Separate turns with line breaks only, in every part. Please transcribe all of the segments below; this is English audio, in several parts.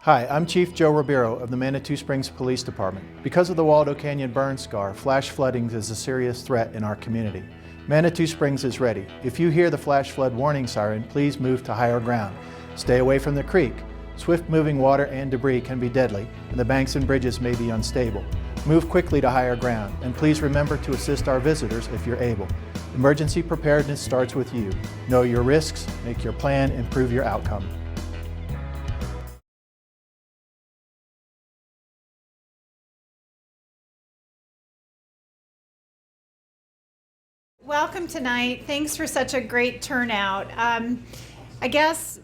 Hi, I'm Chief Joe Ribeiro of the Manitou Springs Police Department. Because of the Waldo Canyon burn scar, flash flooding is a serious threat in our community. Manitou Springs is ready. If you hear the flash flood warning siren, please move to higher ground. Stay away from the creek. Swift moving water and debris can be deadly, and the banks and bridges may be unstable. Move quickly to higher ground, and please remember to assist our visitors if you're able. Emergency preparedness starts with you. Know your risks, make your plan, improve your outcome.
Welcome tonight. Thanks for such a great turnout. I guess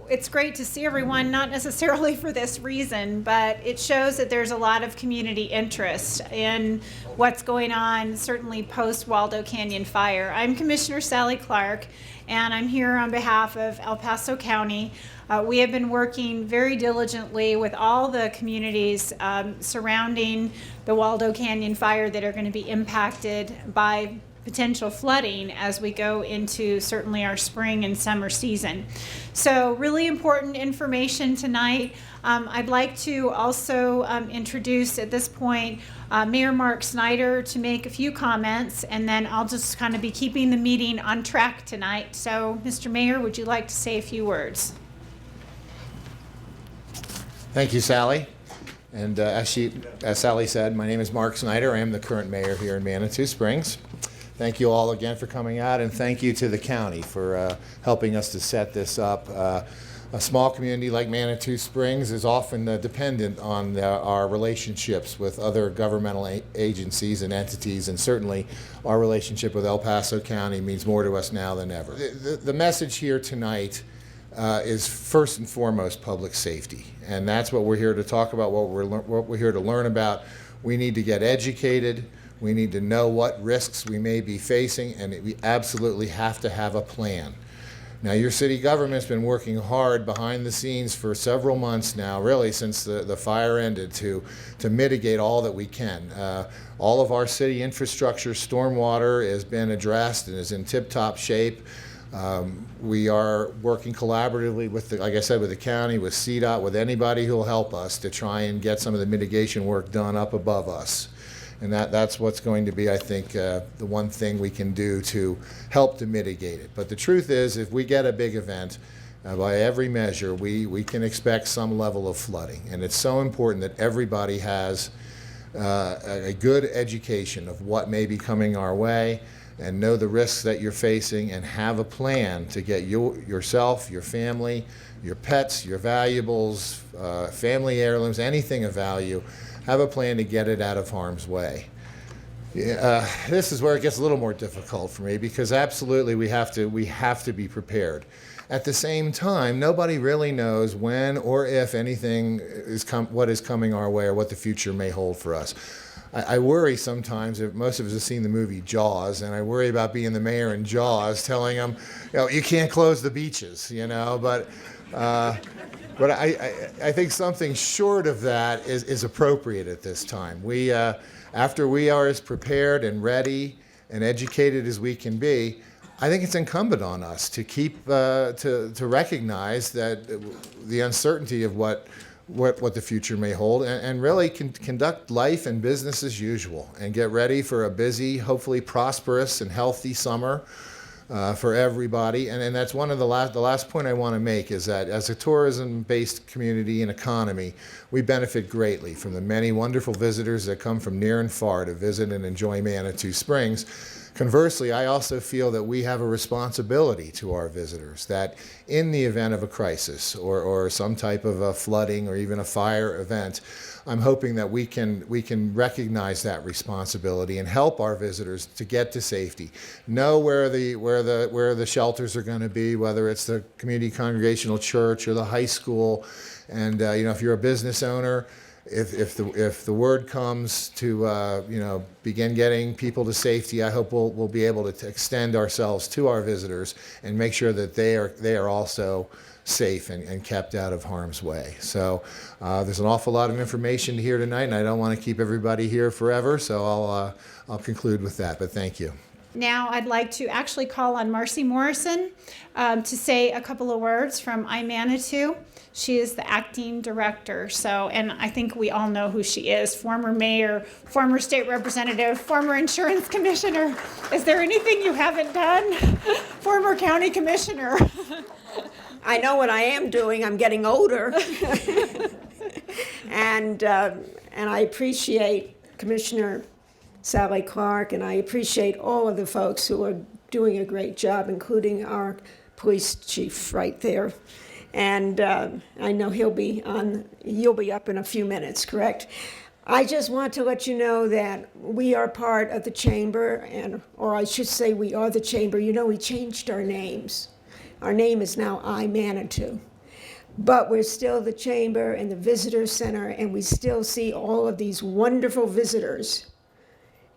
it's great to see everyone, not necessarily for this reason, but it shows that there's a lot of community interest in what's going on, certainly post Waldo Canyon fire. I'm Commissioner Sally Clark, and I'm here on behalf of El Paso County. We have been working very diligently with all the communities surrounding the Waldo Canyon fire that are going to be impacted by potential flooding as we go into certainly our spring and summer season. So really important information tonight. I'd like to also introduce at this point Mayor Mark Snyder to make a few comments, and then I'll just kind of be keeping the meeting on track tonight. So Mr. Mayor, would you like to say a few words?
Thank you, Sally. And as Sally said, my name is Mark Snyder. I am the current mayor here in Manitou Springs. Thank you all again for coming out, and thank you to the county for helping us to set this up. A small community like Manitou Springs is often dependent on our relationships with other governmental agencies and entities, and certainly our relationship with El Paso County means more to us now than ever. The message here tonight is first and foremost public safety, and that's what we're here to talk about, what we're here to learn about. We need to get educated. We need to know what risks we may be facing, and we absolutely have to have a plan. Now, your city government's been working hard behind the scenes for several months now, really since the fire ended, to mitigate all that we can. All of our city infrastructure, stormwater, has been addressed and is in tip-top shape. We are working collaboratively with, like I said, with the county, with CDOT, with anybody who will help us to try and get some of the mitigation work done up above us. And that's what's going to be, I think, the one thing we can do to help to mitigate it. But the truth is, if we get a big event, by every measure, we can expect some level of flooding. And it's so important that everybody has a good education of what may be coming our way, and know the risks that you're facing, and have a plan to get yourself, your family, your pets, your valuables, family heirlooms, anything of value. Have a plan to get it out of harm's way. This is where it gets a little more difficult for me, because absolutely we have to be prepared. At the same time, nobody really knows when or if anything what is coming our way, or what the future may hold for us. I worry sometimes, if most of us have seen the movie Jaws, and I worry about being the mayor in Jaws, telling them, you can't close the beaches, but I think something short of that is appropriate at this time. After we are as prepared and ready and educated as we can be, I think it's incumbent on us to keep to recognize that the uncertainty of what the future may hold, and really conduct life and business as usual, and get ready for a busy, hopefully prosperous and healthy summer for everybody. And that's one of the last point I want to make, is that as a tourism-based community and economy, we benefit greatly from the many wonderful visitors that come from near and far to visit and enjoy Manitou Springs. Conversely, I also feel that we have a responsibility to our visitors, that in the event of a crisis or some type of a flooding or even a fire event, I'm hoping that we can recognize that responsibility and help our visitors to get to safety. Know where the shelters are going to be, whether it's the community congregational church or the high school. And if you're a business owner, if the word comes to begin getting people to safety, I hope we'll be able to extend ourselves to our visitors and make sure that they are also safe and kept out of harm's way. So there's an awful lot of information here tonight, and I don't want to keep everybody here forever, so I'll conclude with that. But thank you.
Now I'd like to actually call on Marcy Morrison to say a couple of words from Manitou. She is the acting director. So, and I think we all know who she is. Former mayor, former state representative, former insurance commissioner. Is there anything you haven't done? Former county commissioner.
I know what I am doing. I'm getting older. and I appreciate Commissioner Sally Clark, and I appreciate all of the folks who are doing a great job, including our police chief right there. And I know you'll be up in a few minutes, correct? I just want to let you know that we are part of the chamber, or I should say we are the chamber. You know, we changed our names. Our name is now Manitou. But we're still the chamber and the visitor center, and we still see all of these wonderful visitors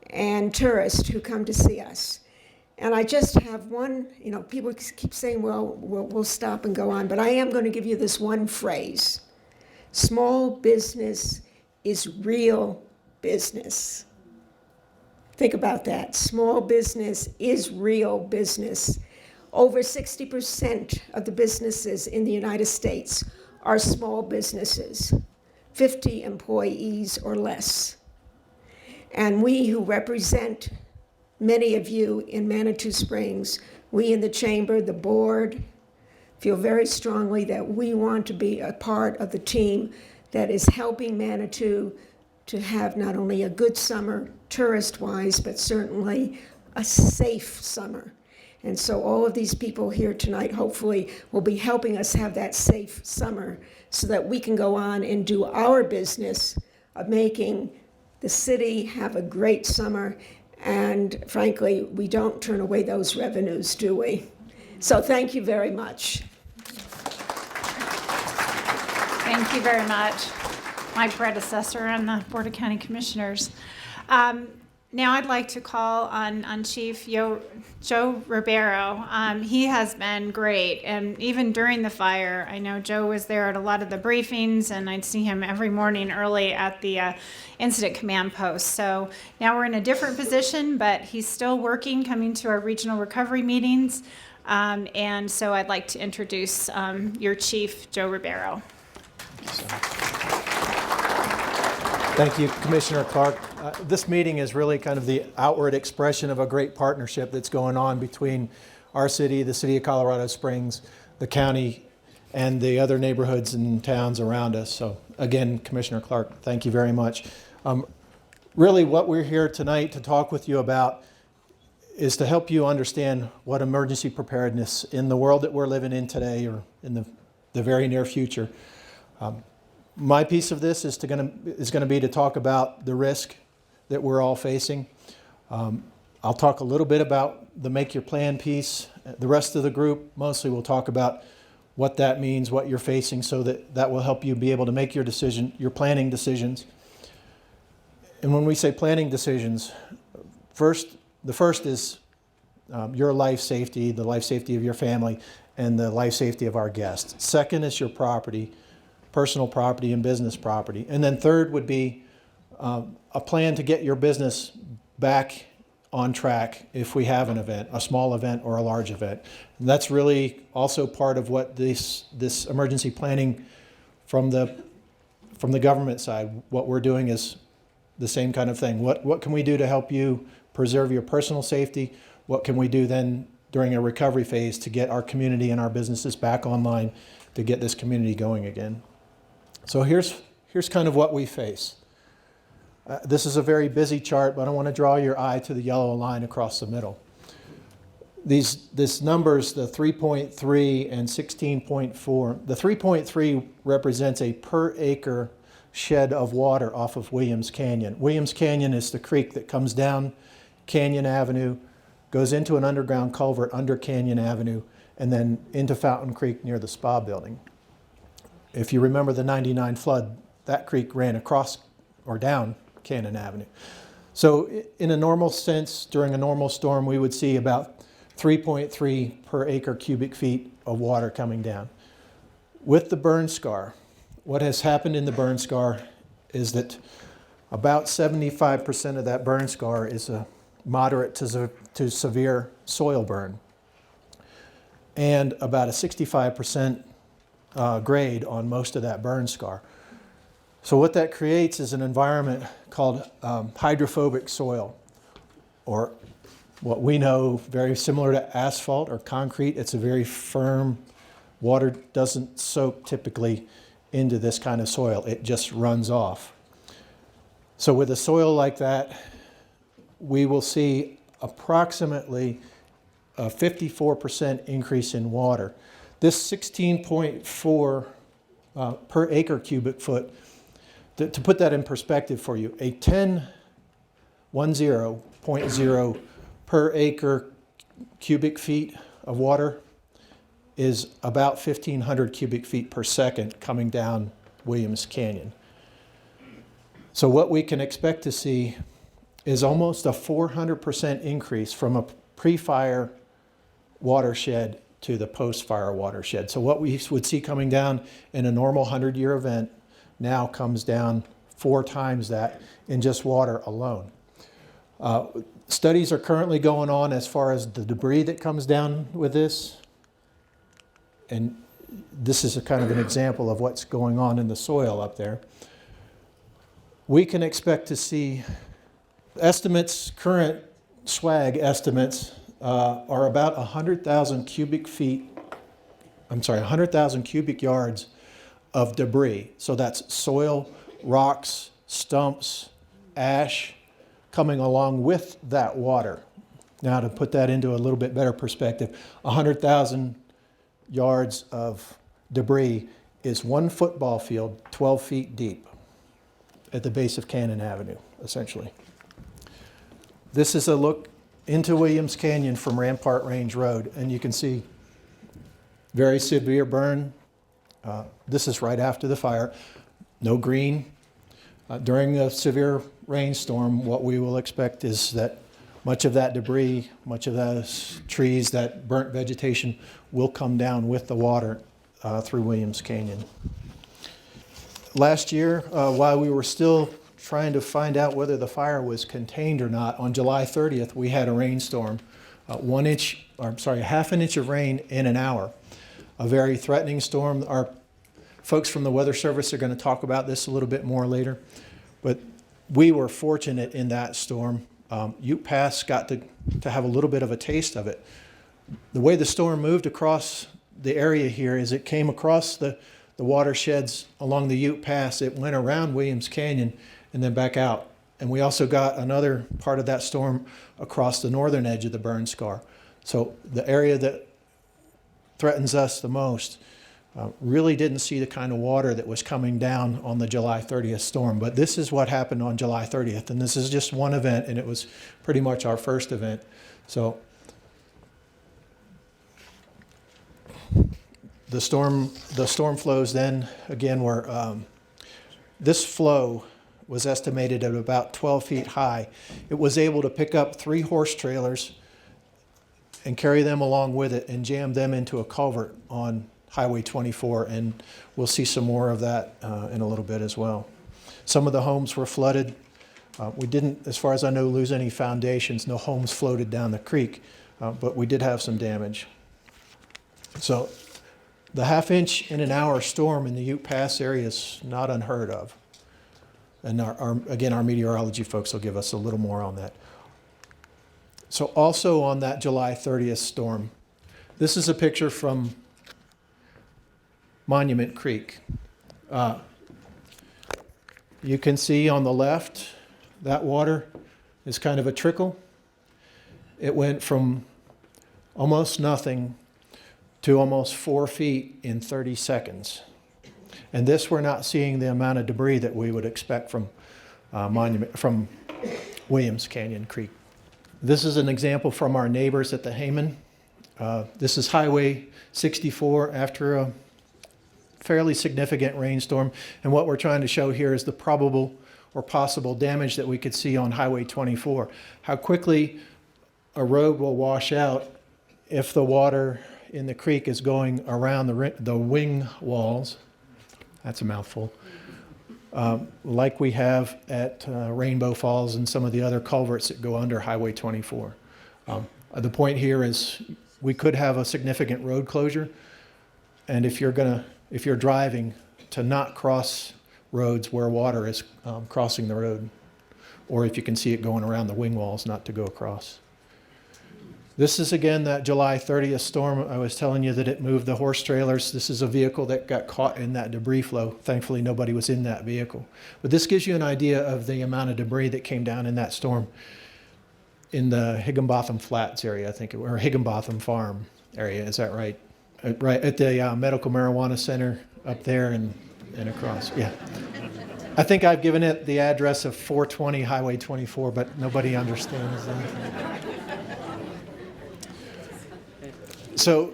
and tourists who come to see us. And I just have one, people keep saying, well, we'll stop and go on, but I am going to give you this one phrase. Small business is real business. Think about that. Small business is real business. Over 60% of the businesses in the United States are small businesses, 50 employees or less. And we who represent many of you in Manitou Springs, we in the chamber, the board, feel very strongly that we want to be a part of the team that is helping Manitou to have not only a good summer tourist-wise, but certainly a safe summer. And so all of these people here tonight hopefully will be helping us have that safe summer so that we can go on and do our business of making the city have a great summer. And frankly, we don't turn away those revenues, do we? So thank you very much.
Thank you very much. My predecessor on the Board of County Commissioners. Now I'd like to call on Chief Joe Ribeiro. He has been great, and even during the fire, I know Joe was there at a lot of the briefings, and I'd see him every morning early at the incident command post. So now we're in a different position, but he's still working, coming to our regional recovery meetings, and so I'd like to introduce your Chief, Joe Ribeiro.
Thank you, Commissioner Clark. This meeting is really kind of the outward expression of a great partnership that's going on between our city, the city of Colorado Springs, the county, and the other neighborhoods and towns around us. So again, Commissioner Clark, thank you very much. Really what we're here tonight to talk with you about is to help you understand what emergency preparedness in the world that we're living in today or in the very near future. My piece of this is going to be to talk about the risk that we're all facing. I'll talk a little bit about the make your plan piece. The rest of the group mostly will talk about what that means, what you're facing, so that will help you be able to make your planning decisions. And when we say planning decisions, the first is your life safety, the life safety of your family, and the life safety of our guests. Second is your property, personal property and business property. And then third would be a plan to get your business back on track if we have an event, a small event or a large event. And that's really also part of what this emergency planning from the government side, what we're doing is the same kind of thing. What can we do to help you preserve your personal safety? What can we do then during a recovery phase to get our community and our businesses back online to get this community going again? So here's kind of what we face. This is a very busy chart, but I want to draw your eye to the yellow line across the middle. These numbers, the 3.3 and 16.4, the 3.3 represents a per acre shed of water off of Williams Canyon. Williams Canyon is the creek that comes down Canyon Avenue, goes into an underground culvert under Canyon Avenue, and then into Fountain Creek near the spa building. If you remember the 99 flood, that creek ran across or down Canyon Avenue. So in a normal sense, during a normal storm, we would see about 3.3 per acre cubic feet of water coming down. With the burn scar, what has happened in the burn scar is that about 75% of that burn scar is moderate to severe soil burn, and about a 65% grade on most of that burn scar. So what that creates is an environment called hydrophobic soil, or what we know very similar to asphalt or concrete. It's a very firm, water doesn't soak typically into this kind of soil. It just runs off. So with a soil like that, we will see approximately a 54% increase in water. This 16.4 per acre cubic foot, to put that in perspective for you, a 10.0 per acre cubic feet of water is about 1,500 cubic feet per second coming down Williams Canyon. So what we can expect to see is almost a 400% increase from a pre-fire watershed to the post-fire watershed. So what we would see coming down in a normal 100-year event now comes down 4 times that in just water alone. Studies are currently going on as far as the debris that comes down with this. And this is a kind of an example of what's going on in the soil up there. We can expect to see estimates, current SWAG estimates, are about 100,000 cubic yards of debris. So that's soil, rocks, stumps, ash coming along with that water. Now to put that into a little bit better perspective, 100,000 yards of debris is 1 football field 12 feet deep at the base of Canon Avenue, essentially. This is a look into Williams Canyon from Rampart Range Road, and you can see very severe burn. This is right after the fire. No green. During a severe rainstorm, what we will expect is that much of that debris, much of those trees, that burnt vegetation will come down with the water through Williams Canyon. Last year, while we were still trying to find out whether the fire was contained or not, on July 30th, we had a rainstorm, a half an inch of rain in an hour. A very threatening storm. Our folks from the Weather Service are going to talk about this a little bit more later, but we were fortunate in that storm. Ute Pass got to have a little bit of a taste of it. The way the storm moved across the area here is it came across the watersheds along the Ute Pass. It went around Williams Canyon and then back out. And we also got another part of that storm across the northern edge of the burn scar. So the area that threatens us the most really didn't see the kind of water that was coming down on the July 30th storm. But this is what happened on July 30th. And this is just one event, and it was pretty much our first event. So the storm flows then, again, were, this flow was estimated at about 12 feet high. It was able to pick up 3 horse trailers and carry them along with it and jam them into a culvert on Highway 24, and we'll see some more of that in a little bit as well. Some of the homes were flooded. We didn't, as far as I know, lose any foundations. No homes floated down the creek, but we did have some damage. So the half-inch in an hour storm in the Ute Pass area is not unheard of. And again, our meteorology folks will give us a little more on that. So also on that July 30th storm, this is a picture from Monument Creek. You can see on the left, that water is kind of a trickle. It went from almost nothing to almost 4 feet in 30 seconds. And this, we're not seeing the amount of debris that we would expect from Williams Canyon Creek. This is an example from our neighbors at the Hayman. This is Highway 64 after a fairly significant rainstorm. And what we're trying to show here is the probable or possible damage that we could see on Highway 24. How quickly a road will wash out if the water in the creek is going around the wing walls. That's a mouthful. like we have at Rainbow Falls and some of the other culverts that go under Highway 24. The point here is we could have a significant road closure, and if you're driving, to not cross roads where water is crossing the road, or if you can see it going around the wing walls, not to go across. This is again that July 30th storm. I was telling you that it moved the horse trailers. This is a vehicle that got caught in that debris flow. Thankfully, nobody was in that vehicle. But this gives you an idea of the amount of debris that came down in that storm in the Higginbotham Flats area, I think, or Higginbotham Farm area. Is that right? Right at the Medical Marijuana Center up there and across. Yeah. I think I've given it the address of 420 Highway 24, but nobody understands that. So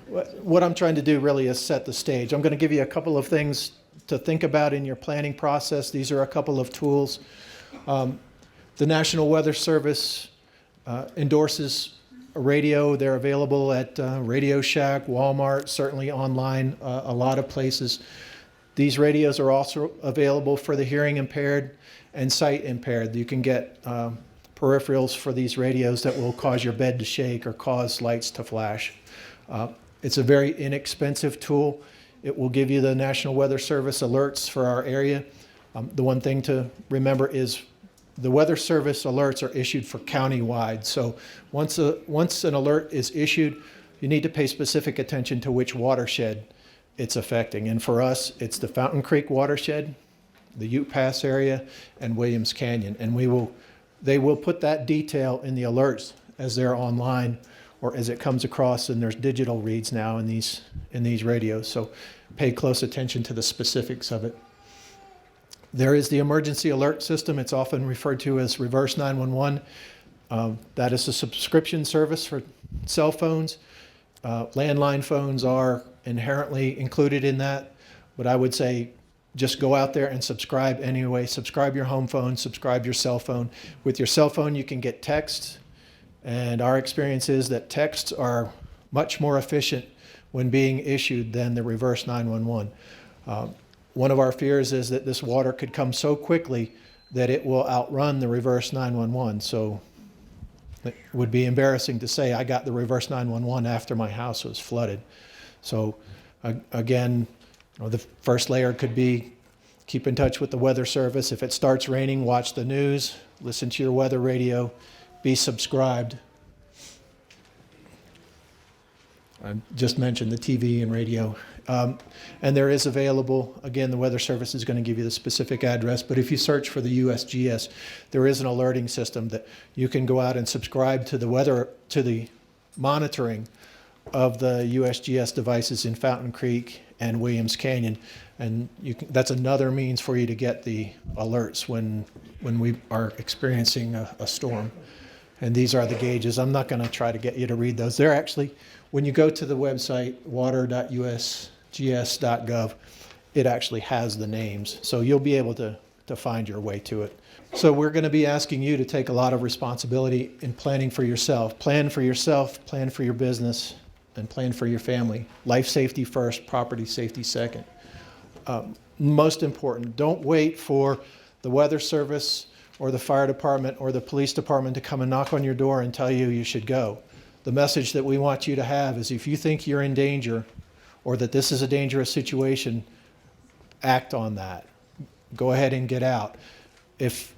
what I'm trying to do really is set the stage. I'm going to give you a couple of things to think about in your planning process. These are a couple of tools. The National Weather Service endorses a radio. They're available at Radio Shack, Walmart, certainly online, a lot of places. These radios are also available for the hearing impaired and sight impaired. You can get peripherals for these radios that will cause your bed to shake or cause lights to flash. It's a very inexpensive tool. It will give you the National Weather Service alerts for our area. The one thing to remember is the Weather Service alerts are issued for county-wide. So once an alert is issued, you need to pay specific attention to which watershed it's affecting. And for us, it's the Fountain Creek watershed, the Ute Pass area, and Williams Canyon. And they will put that detail in the alerts as they're online or as it comes across, and there's digital reads now in these radios. So pay close attention to the specifics of it. There is the emergency alert system. It's often referred to as reverse 911. That is a subscription service for cell phones. Landline phones are inherently included in that, but I would say just go out there and subscribe anyway. Subscribe your home phone, subscribe your cell phone. With your cell phone, you can get texts, and our experience is that texts are much more efficient when being issued than the reverse 911. One of our fears is that this water could come so quickly that it will outrun the reverse 911. So it would be embarrassing to say I got the reverse 911 after my house was flooded. So again, the first layer could be keep in touch with the Weather Service. If it starts raining, watch the news, listen to your weather radio, be subscribed. I just mentioned the TV and radio. And there is available, again, the Weather Service is going to give you the specific address, but if you search for the USGS, there is an alerting system that you can go out and subscribe to the monitoring of the USGS devices in Fountain Creek and Williams Canyon. And that's another means for you to get the alerts when we are experiencing a storm. And these are the gauges. I'm not going to try to get you to read those. They're actually, when you go to the website, water.usgs.gov, it actually has the names. So you'll be able to find your way to it. So we're going to be asking you to take a lot of responsibility in planning for yourself. Plan for yourself, plan for your business, and plan for your family. Life safety first, property safety second. Most important, don't wait for the Weather Service or the fire department or the police department to come and knock on your door and tell you you should go. The message that we want you to have is if you think you're in danger or that this is a dangerous situation, act on that. Go ahead and get out. If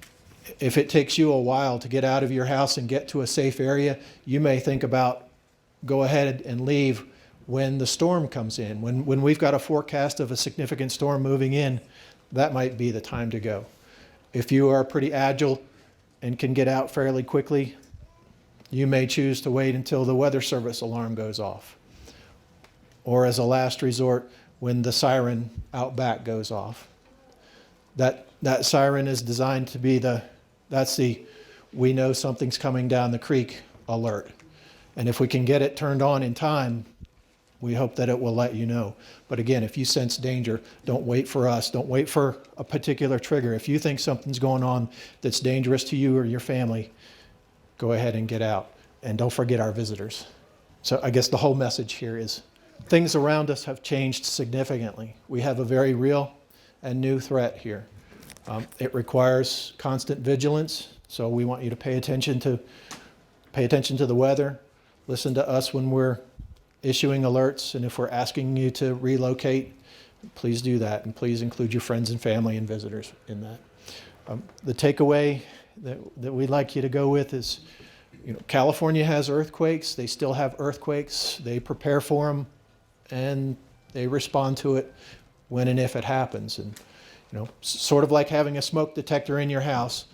it takes you a while to get out of your house and get to a safe area, you may think about go ahead and leave when the storm comes in. When we've got a forecast of a significant storm moving in, that might be the time to go. If you are pretty agile and can get out fairly quickly, you may choose to wait until the Weather Service alarm goes off. Or as a last resort, when the siren out back goes off. That siren is designed to be that's the we know something's coming down the creek alert. And if we can get it turned on in time, we hope that it will let you know. But again, if you sense danger, don't wait for us. Don't wait for a particular trigger. If you think something's going on that's dangerous to you or your family, go ahead and get out. And don't forget our visitors. So I guess the whole message here is things around us have changed significantly. We have a very real and new threat here. It requires constant vigilance, so we want you to pay attention to the weather, listen to us when we're issuing alerts, and if we're asking you to relocate, please do that, and please include your friends and family and visitors in that. The takeaway that we'd like you to go with is, California has earthquakes. They still have earthquakes. They prepare for them, and they respond to it when and if it happens. And sort of like having a smoke detector in your house.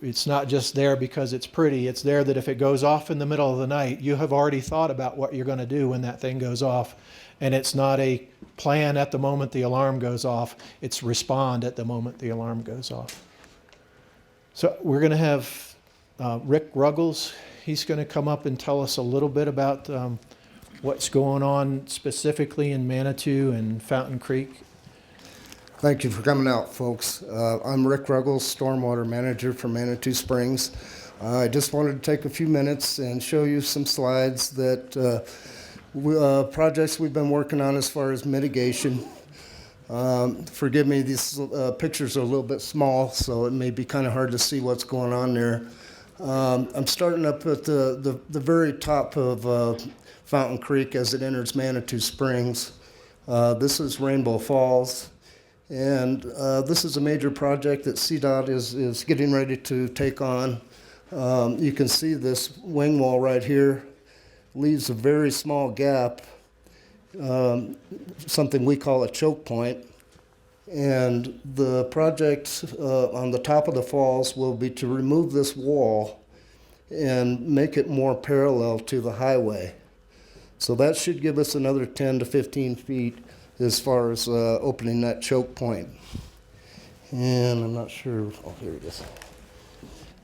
It's not just there because it's pretty. It's there that if it goes off in the middle of the night, you have already thought about what you're going to do when that thing goes off. And it's not a plan at the moment the alarm goes off. It's respond at the moment the alarm goes off. So we're going to have Rick Ruggles. He's going to come up and tell us a little bit about what's going on specifically in Manitou and Fountain Creek.
Thank you for coming out, folks. I'm Rick Ruggles, Stormwater Manager for Manitou Springs. I just wanted to take a few minutes and show you some slides that projects we've been working on as far as mitigation. Forgive me, these pictures are a little bit small, so it may be kind of hard to see what's going on there. I'm starting up at the very top of Fountain Creek as it enters Manitou Springs. This is Rainbow Falls. And this is a major project that CDOT is getting ready to take on. You can see this wing wall right here leaves a very small gap, something we call a choke point. And the project on the top of the falls will be to remove this wall and make it more parallel to the highway. So that should give us another 10 to 15 feet as far as opening that choke point. And I'm not sure, oh, here it is.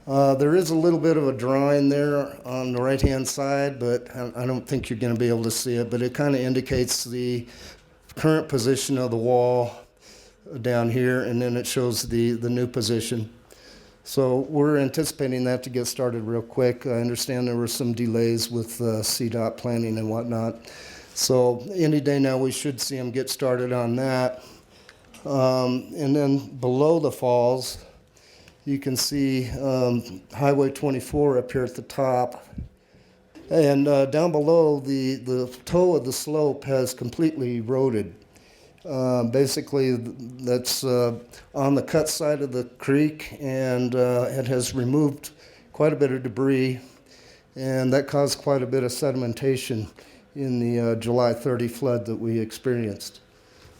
There is a little bit of a drawing there on the right-hand side, but I don't think you're gonna be able to see it, but it kind of indicates the current position of the wall down here, and then it shows the new position. So we're anticipating that to get started real quick. I understand there were some delays with CDOT planning and whatnot. So any day now we should see them get started on that. And then below the falls, you can see Highway 24 up here at the top. And down below, the toe of the slope has completely eroded. Basically, that's on the cut side of the creek, and it has removed quite a bit of debris, and that caused quite a bit of sedimentation in the July 30 flood that we experienced.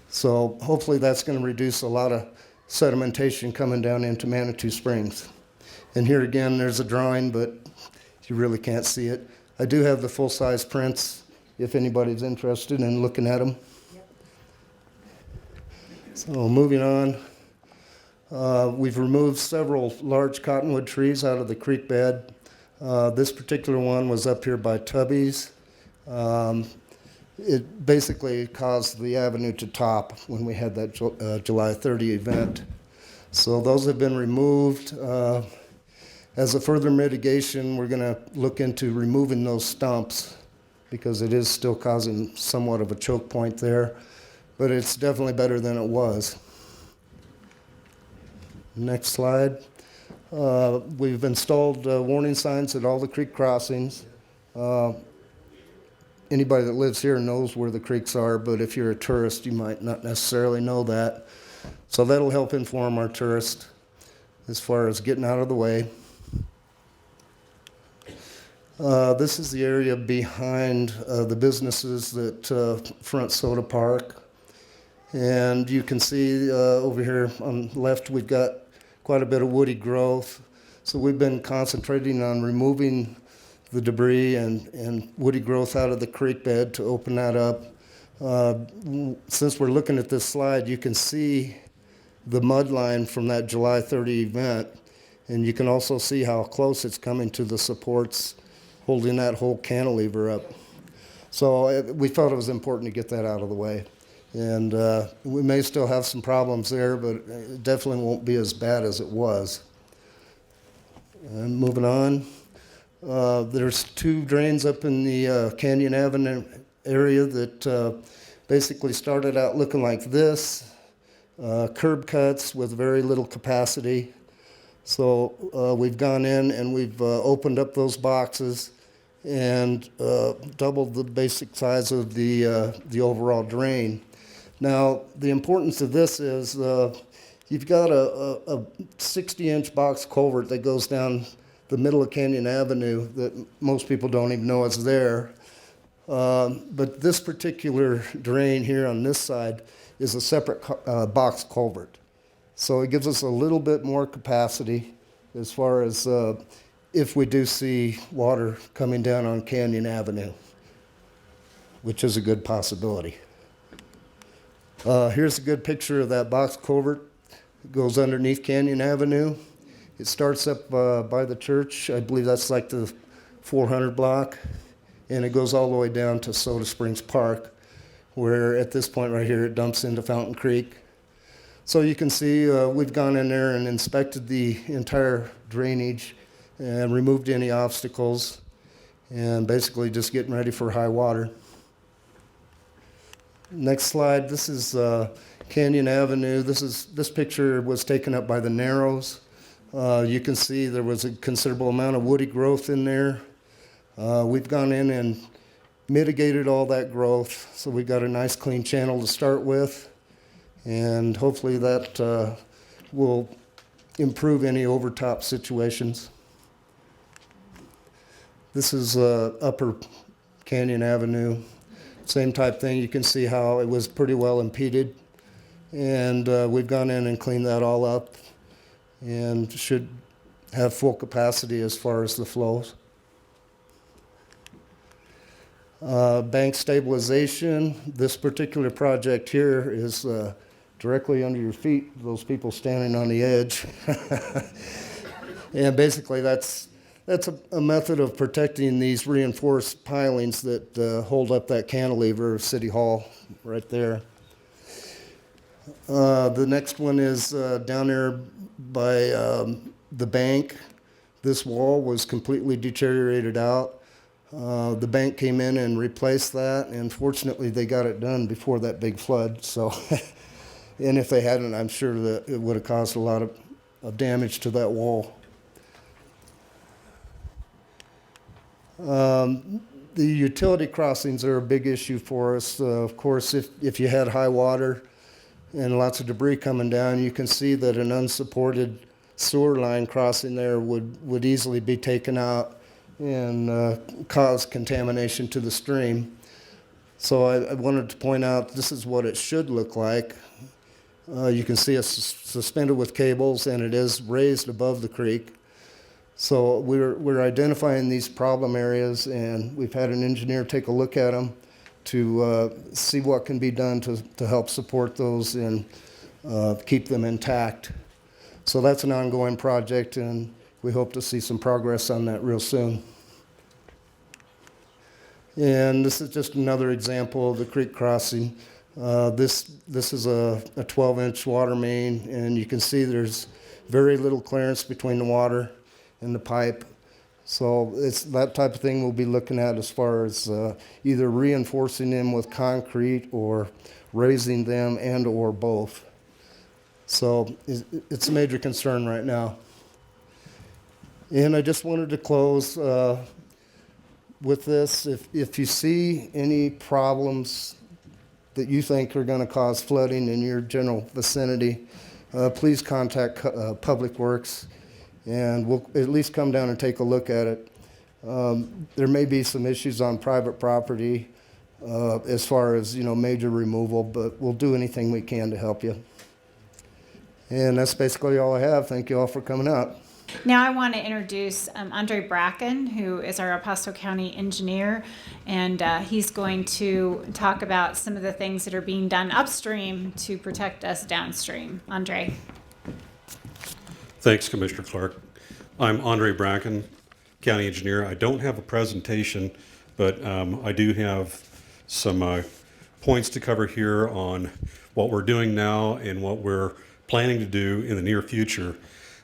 So hopefully that's going to reduce a lot of sedimentation coming down into Manitou Springs. And here again, there's a drawing, but you really can't see it. I do have the full-size prints if anybody's interested in looking at them. So moving on, we've removed several large cottonwood trees out of the creek bed. This particular one was up here by Tubby's. It basically caused the avenue to top when we had that July 30 event. So those have been removed. As a further mitigation, we're going to look into removing those stumps because it is still causing somewhat of a choke point there, but it's definitely better than it was. Next slide. We've installed warning signs at all the creek crossings. Anybody that lives here knows where the creeks are, but if you're a tourist, you might not necessarily know that. So that'll help inform our tourists as far as getting out of the way. This is the area behind the businesses that front Soda Park. And you can see over here on the left, we've got quite a bit of woody growth. So we've been concentrating on removing the debris and woody growth out of the creek bed to open that up. Since we're looking at this slide, you can see the mud line from that July 30 event, and you can also see how close it's coming to the supports holding that whole cantilever up. So we felt it was important to get that out of the way. And we may still have some problems there, but it definitely won't be as bad as it was. And moving on. There's two drains up in the Canyon Avenue area that basically started out looking like this, curb cuts with very little capacity. So we've gone in and we've opened up those boxes and doubled the basic size of the overall drain. Now, the importance of this is you've got a 60-inch box culvert that goes down the middle of Canyon Avenue that most people don't even know is there. But this particular drain here on this side is a separate box culvert. So it gives us a little bit more capacity as far as if we do see water coming down on Canyon Avenue, which is a good possibility. Here's a good picture of that box culvert. It goes underneath Canyon Avenue. It starts up by the church. I believe that's like the 400 block. And it goes all the way down to Soda Springs Park, where at this point right here it dumps into Fountain Creek. So you can see we've gone in there and inspected the entire drainage and removed any obstacles and basically just getting ready for high water. Next slide, this is Canyon Avenue. This picture was taken up by the Narrows. You can see there was a considerable amount of woody growth in there. We've gone in and mitigated all that growth, so we've got a nice clean channel to start with, and hopefully that will improve any overtop situations. This is Upper Canyon Avenue. Same type thing. You can see how it was pretty well impeded, and we've gone in and cleaned that all up and should have full capacity as far as the flows. Bank stabilization. This particular project here is directly under your feet, those people standing on the edge. And basically that's a method of protecting these reinforced pilings that hold up that cantilever of City Hall right there. The next one is down there by the bank. This wall was completely deteriorated out. The bank came in and replaced that, and fortunately they got it done before that big flood. So, and if they hadn't, I'm sure that it would have caused a lot of damage to that wall. The utility crossings are a big issue for us. Of course, if you had high water and lots of debris coming down, you can see that an unsupported sewer line crossing there would easily be taken out and cause contamination to the stream. So I wanted to point out this is what it should look like. You can see it's suspended with cables, and it is raised above the creek. So we're identifying these problem areas, and we've had an engineer take a look at them to see what can be done to help support those and keep them intact. So that's an ongoing project, and we hope to see some progress on that real soon. And this is just another example of the creek crossing. This is a 12-inch water main, and you can see there's very little clearance between the water and the pipe. So it's that type of thing we'll be looking at as far as either reinforcing them with concrete or raising them and or both. So it's a major concern right now. And I just wanted to close with this. If you see any problems that you think are going to cause flooding in your general vicinity, please contact Public Works, and we'll at least come down and take a look at it. There may be some issues on private property as far as major removal, but we'll do anything we can to help you. And that's basically all I have. Thank you all for coming out.
Now I want to introduce Andre Bracken, who is our El Paso County engineer, and he's going to talk about some of the things that are being done upstream to protect us downstream. Andre.
Thanks, Commissioner Clark. I'm Andre Bracken, county engineer. I don't have a presentation, but I do have some points to cover here on what we're doing now and what we're planning to do in the near future.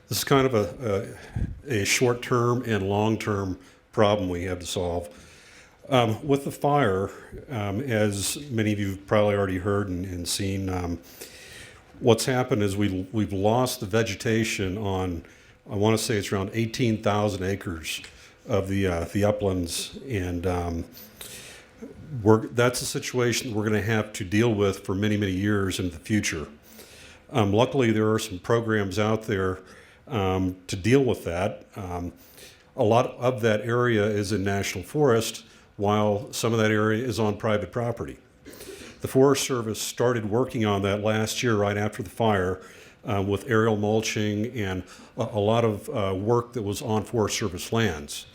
This is kind of a short-term and long-term problem we have to solve. With the fire, as many of you have probably already heard and seen, What's happened is we've lost the vegetation on, I want to say it's around 18,000 acres of the uplands, and that's a situation we're going to have to deal with for many, many years into the future. Luckily, there are some programs out there to deal with that. A lot of that area is in national forest, while some of that area is on private property. The Forest Service started working on that last year, right after the fire, with aerial mulching and a lot of work that was on Forest Service lands.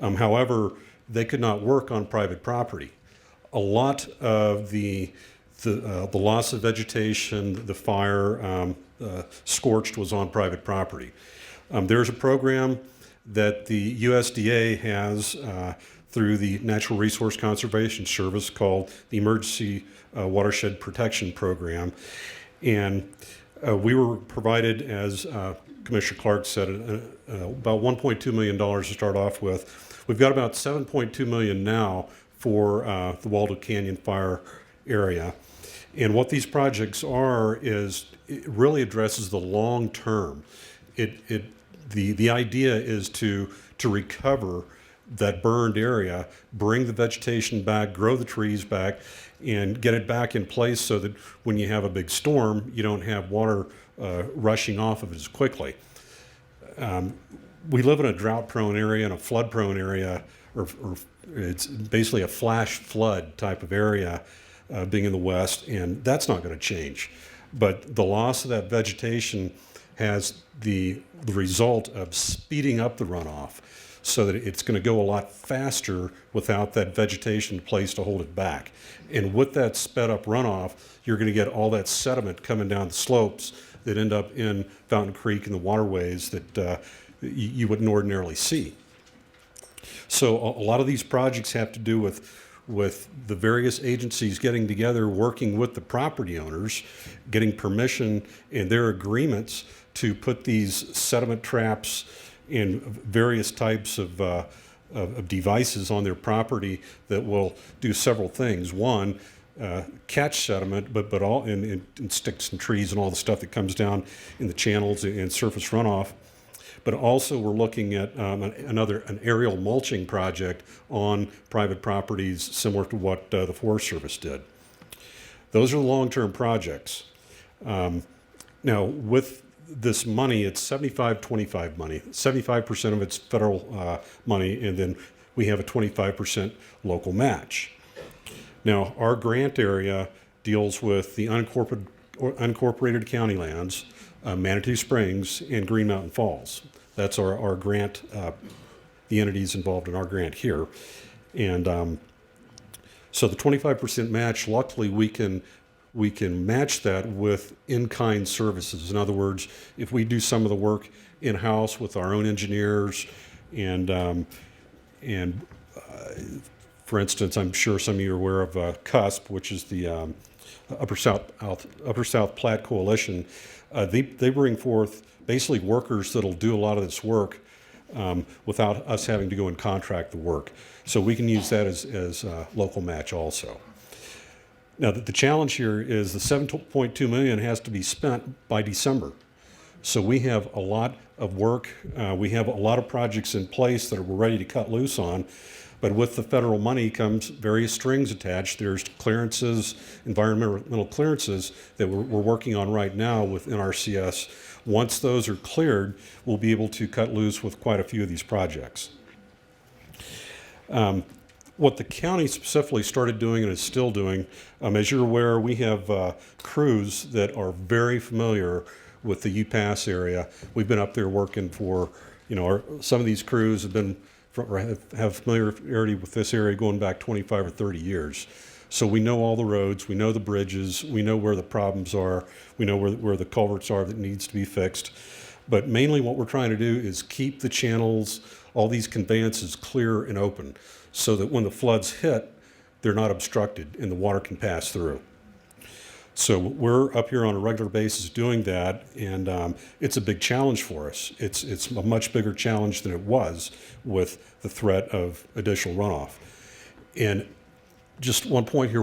However, they could not work on private property. A lot of the loss of vegetation, the fire, scorched was on private property. There's a program that the USDA has through the Natural Resource Conservation Service called the Emergency Watershed Protection Program. And we were provided, as Commissioner Clark said, about $1.2 million to start off with. We've got about $7.2 million now for the Waldo Canyon fire area. And what these projects are is it really addresses the long term. The idea is to recover that burned area, bring the vegetation back, grow the trees back, and get it back in place so that when you have a big storm, you don't have water rushing off of it as quickly. We live in a drought-prone area and a flood-prone area, or it's basically a flash flood type of area, being in the west, and that's not going to change. But the loss of that vegetation has the result of speeding up the runoff so that it's going to go a lot faster without that vegetation in place to hold it back. And with that sped up runoff, you're going to get all that sediment coming down the slopes that end up in Fountain Creek and the waterways that you wouldn't ordinarily see. So a lot of these projects have to do with the various agencies getting together, working with the property owners, getting permission and their agreements to put these sediment traps and various types of devices on their property that will do several things. One, catch sediment, but all in sticks and trees and all the stuff that comes down in the channels and surface runoff. But also we're looking at an aerial mulching project on private properties similar to what the Forest Service did. Those are the long-term projects. Now, with this money, it's 75-25 money. 75% of it's federal money, and then we have a 25% local match. Now, our grant area deals with the unincorporated county lands, Manitou Springs, and Green Mountain Falls. That's our grant, the entities involved in our grant here. And so the 25% match, luckily we can match that with in-kind services. In other words, if we do some of the work in-house with our own engineers and for instance, I'm sure some of you are aware of CUSP, which is the Upper South Platte Coalition. They bring forth basically workers that'll do a lot of this work without us having to go and contract the work. So we can use that as local match also. Now, the challenge here is the $7.2 million has to be spent by December. So we have a lot of work. We have a lot of projects in place that we're ready to cut loose on. But with the federal money comes various strings attached. There's clearances, environmental clearances that we're working on right now with NRCS. Once those are cleared, we'll be able to cut loose with quite a few of these projects. What the county specifically started doing and is still doing, as you're aware, we have crews that are very familiar with the UPass area. We've been up there working for, some of these crews have familiarity with this area going back 25 or 30 years. So we know all the roads, we know the bridges, we know where the problems are, we know where the culverts are that needs to be fixed. But mainly what we're trying to do is keep the channels, all these conveyances clear and open so that when the floods hit, they're not obstructed and the water can pass through. So we're up here on a regular basis doing that, and it's a big challenge for us. It's a much bigger challenge than it was with the threat of additional runoff. And just one point here,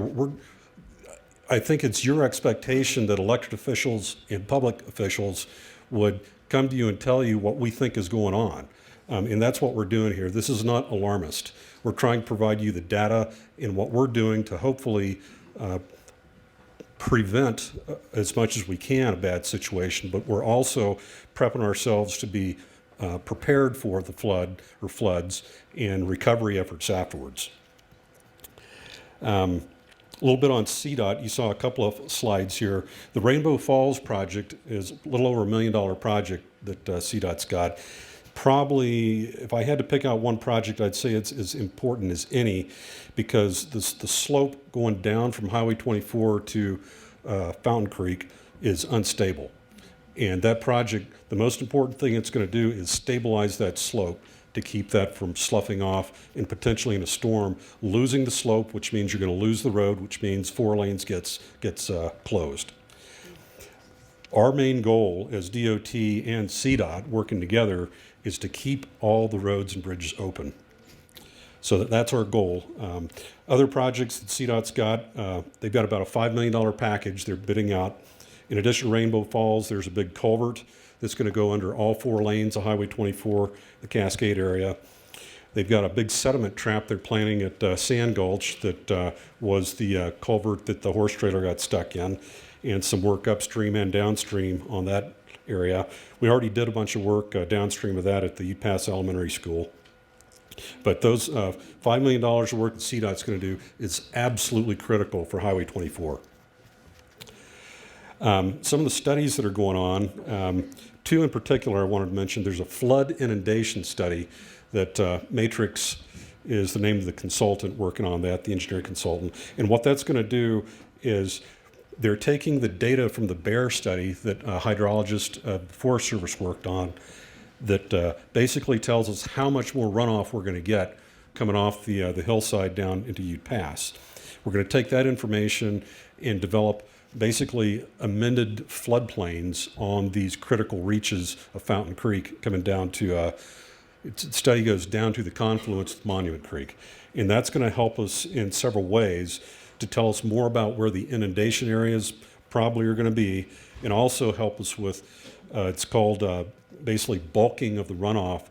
I think it's your expectation that elected officials and public officials would come to you and tell you what we think is going on. And that's what we're doing here. This is not alarmist. We're trying to provide you the data and what we're doing to hopefully prevent as much as we can a bad situation, but we're also prepping ourselves to be prepared for the flood or floods and recovery efforts afterwards. A little bit on CDOT. You saw a couple of slides here. The Rainbow Falls project is a little over $1 million project that CDOT's got. Probably, if I had to pick out one project, I'd say it's as important as any, because the slope going down from Highway 24 to Fountain Creek is unstable. And that project, the most important thing it's going to do is stabilize that slope to keep that from sloughing off and potentially in a storm losing the slope, which means you're going to lose the road, which means 4 lanes gets closed. Our main goal as DOT and CDOT working together is to keep all the roads and bridges open. So that's our goal. Other projects that CDOT's got, they've got about a $5 million package they're bidding out. In addition to Rainbow Falls, there's a big culvert that's going to go under all 4 lanes of Highway 24, the Cascade area. They've got a big sediment trap they're planning at Sand Gulch that was the culvert that the horse trailer got stuck in, and some work upstream and downstream on that area. We already did a bunch of work downstream of that at the Ute Pass Elementary School. But those $5 million of work that CDOT's going to do is absolutely critical for Highway 24. Some of the studies that are going on, 2 in particular I wanted to mention. There's a flood inundation study that Matrix is the name of the consultant working on that, the engineering consultant. And what that's going to do is they're taking the data from the Bear study that a hydrologist the Forest Service worked on that basically tells us how much more runoff we're going to get coming off the hillside down into Ute Pass. We're going to take that information and develop basically amended floodplains on these critical reaches of Fountain Creek coming down to, the study goes down to the confluence of Monument Creek. And that's going to help us in several ways to tell us more about where the inundation areas probably are going to be, and also help us with, it's called basically bulking of the runoff,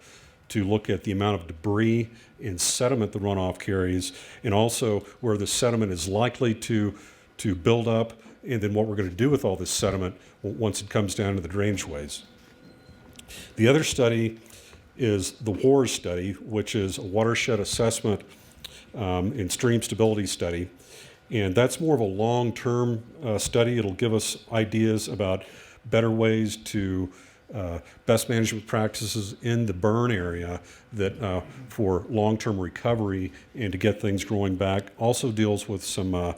to look at the amount of debris and sediment the runoff carries, and also where the sediment is likely to build up, and then what we're going to do with all this sediment once it comes down to the drainage ways. The other study is the WARS study, which is a watershed assessment and stream stability study. And that's more of a long-term study. It'll give us ideas about better ways to best management practices in the burn area that for long-term recovery and to get things growing back. Also deals with some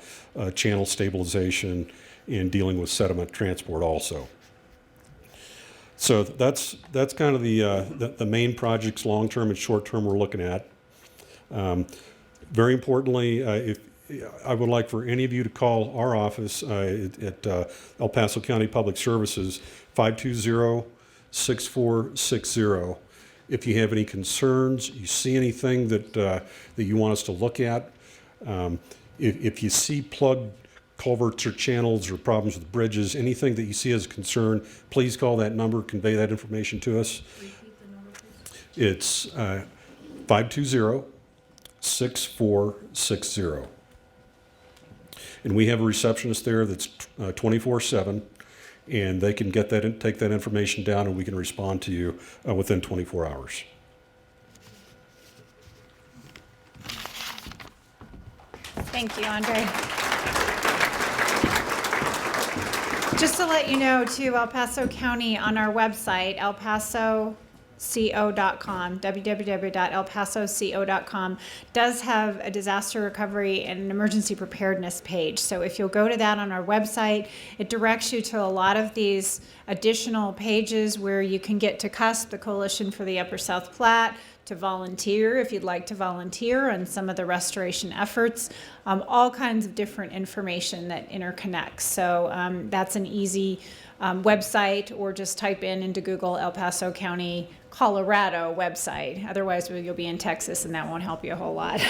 channel stabilization and dealing with sediment transport also. So that's kind of the main projects, long-term and short-term, we're looking at. Very importantly, I would like for any of you to call our office at El Paso County Public Services, 520-6460. If you have any concerns, you see anything that you want us to look at, if you see plugged culverts or channels or problems with bridges, anything that you see as a concern, please call that number, convey that information to us.
Repeat the number, please.
It's 520-6460. And we have a receptionist there that's 24/7, and they can get that, take that information down, and we can respond to you within 24 hours.
Thank you, Andre. Just to let you know, too, El Paso County on our website, elpasoco.com, www.elpasoco.com, does have a disaster recovery and an emergency preparedness page. So if you'll go to that on our website, it directs you to a lot of these additional pages where you can get to CUSP, the Coalition for the Upper South Platte, to volunteer if you'd like to volunteer on some of the restoration efforts, all kinds of different information that interconnects. So that's an easy website, or just type into Google El Paso County, Colorado website. Otherwise, you'll be in Texas, and that won't help you a whole lot.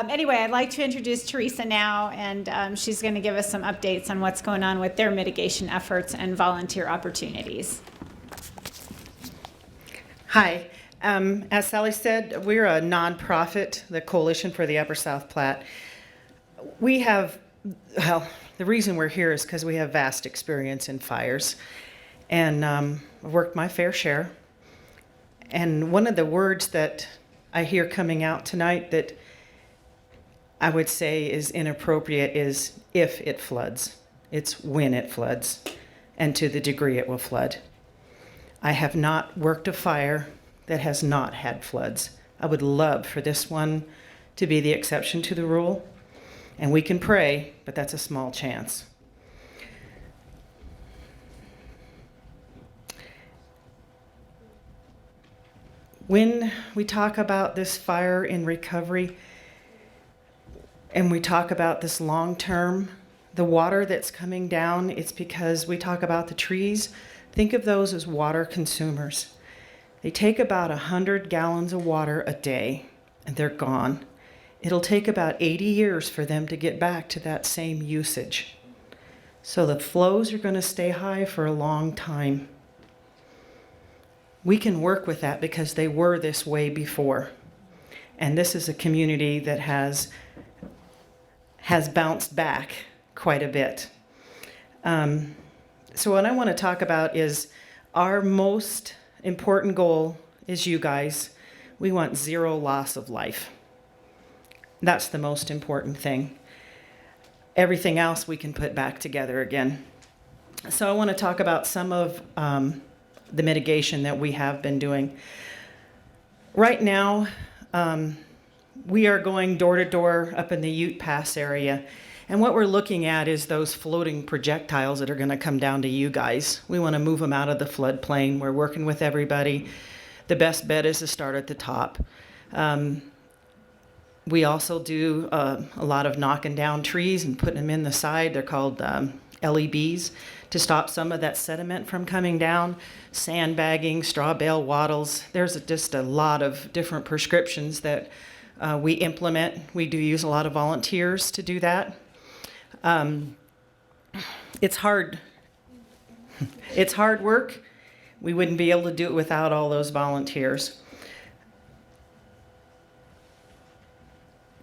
Anyway, I'd like to introduce Teresa now, and she's going to give us some updates on what's going on with their mitigation efforts and volunteer opportunities.
Hi. As Sally said, we're a nonprofit, the Coalition for the Upper South Platte. We have, well, the reason we're here is because we have vast experience in fires, and I've worked my fair share. And one of the words that I hear coming out tonight that I would say is inappropriate is if it floods. It's when it floods, and to the degree it will flood. I have not worked a fire that has not had floods. I would love for this one to be the exception to the rule. And we can pray, but that's a small chance. When we talk about this fire in recovery, and we talk about this long term, the water that's coming down, it's because we talk about the trees. Think of those as water consumers. They take about 100 gallons of water a day, and they're gone. It'll take about 80 years for them to get back to that same usage. So the flows are going to stay high for a long time. We can work with that because they were this way before. And this is a community that has bounced back quite a bit. So what I want to talk about is our most important goal is you guys. We want zero loss of life. That's the most important thing. Everything else we can put back together again. So I want to talk about some of the mitigation that we have been doing. Right now, we are going door to door up in the Ute Pass area. And what we're looking at is those floating projectiles that are going to come down to you guys. We want to move them out of the floodplain. We're working with everybody. The best bet is to start at the top. We also do a lot of knocking down trees and putting them in the side. They're called LEBs to stop some of that sediment from coming down. Sandbagging, straw bale wattles. There's just a lot of different prescriptions that we implement. We do use a lot of volunteers to do that. It's hard. It's hard work. We wouldn't be able to do it without all those volunteers.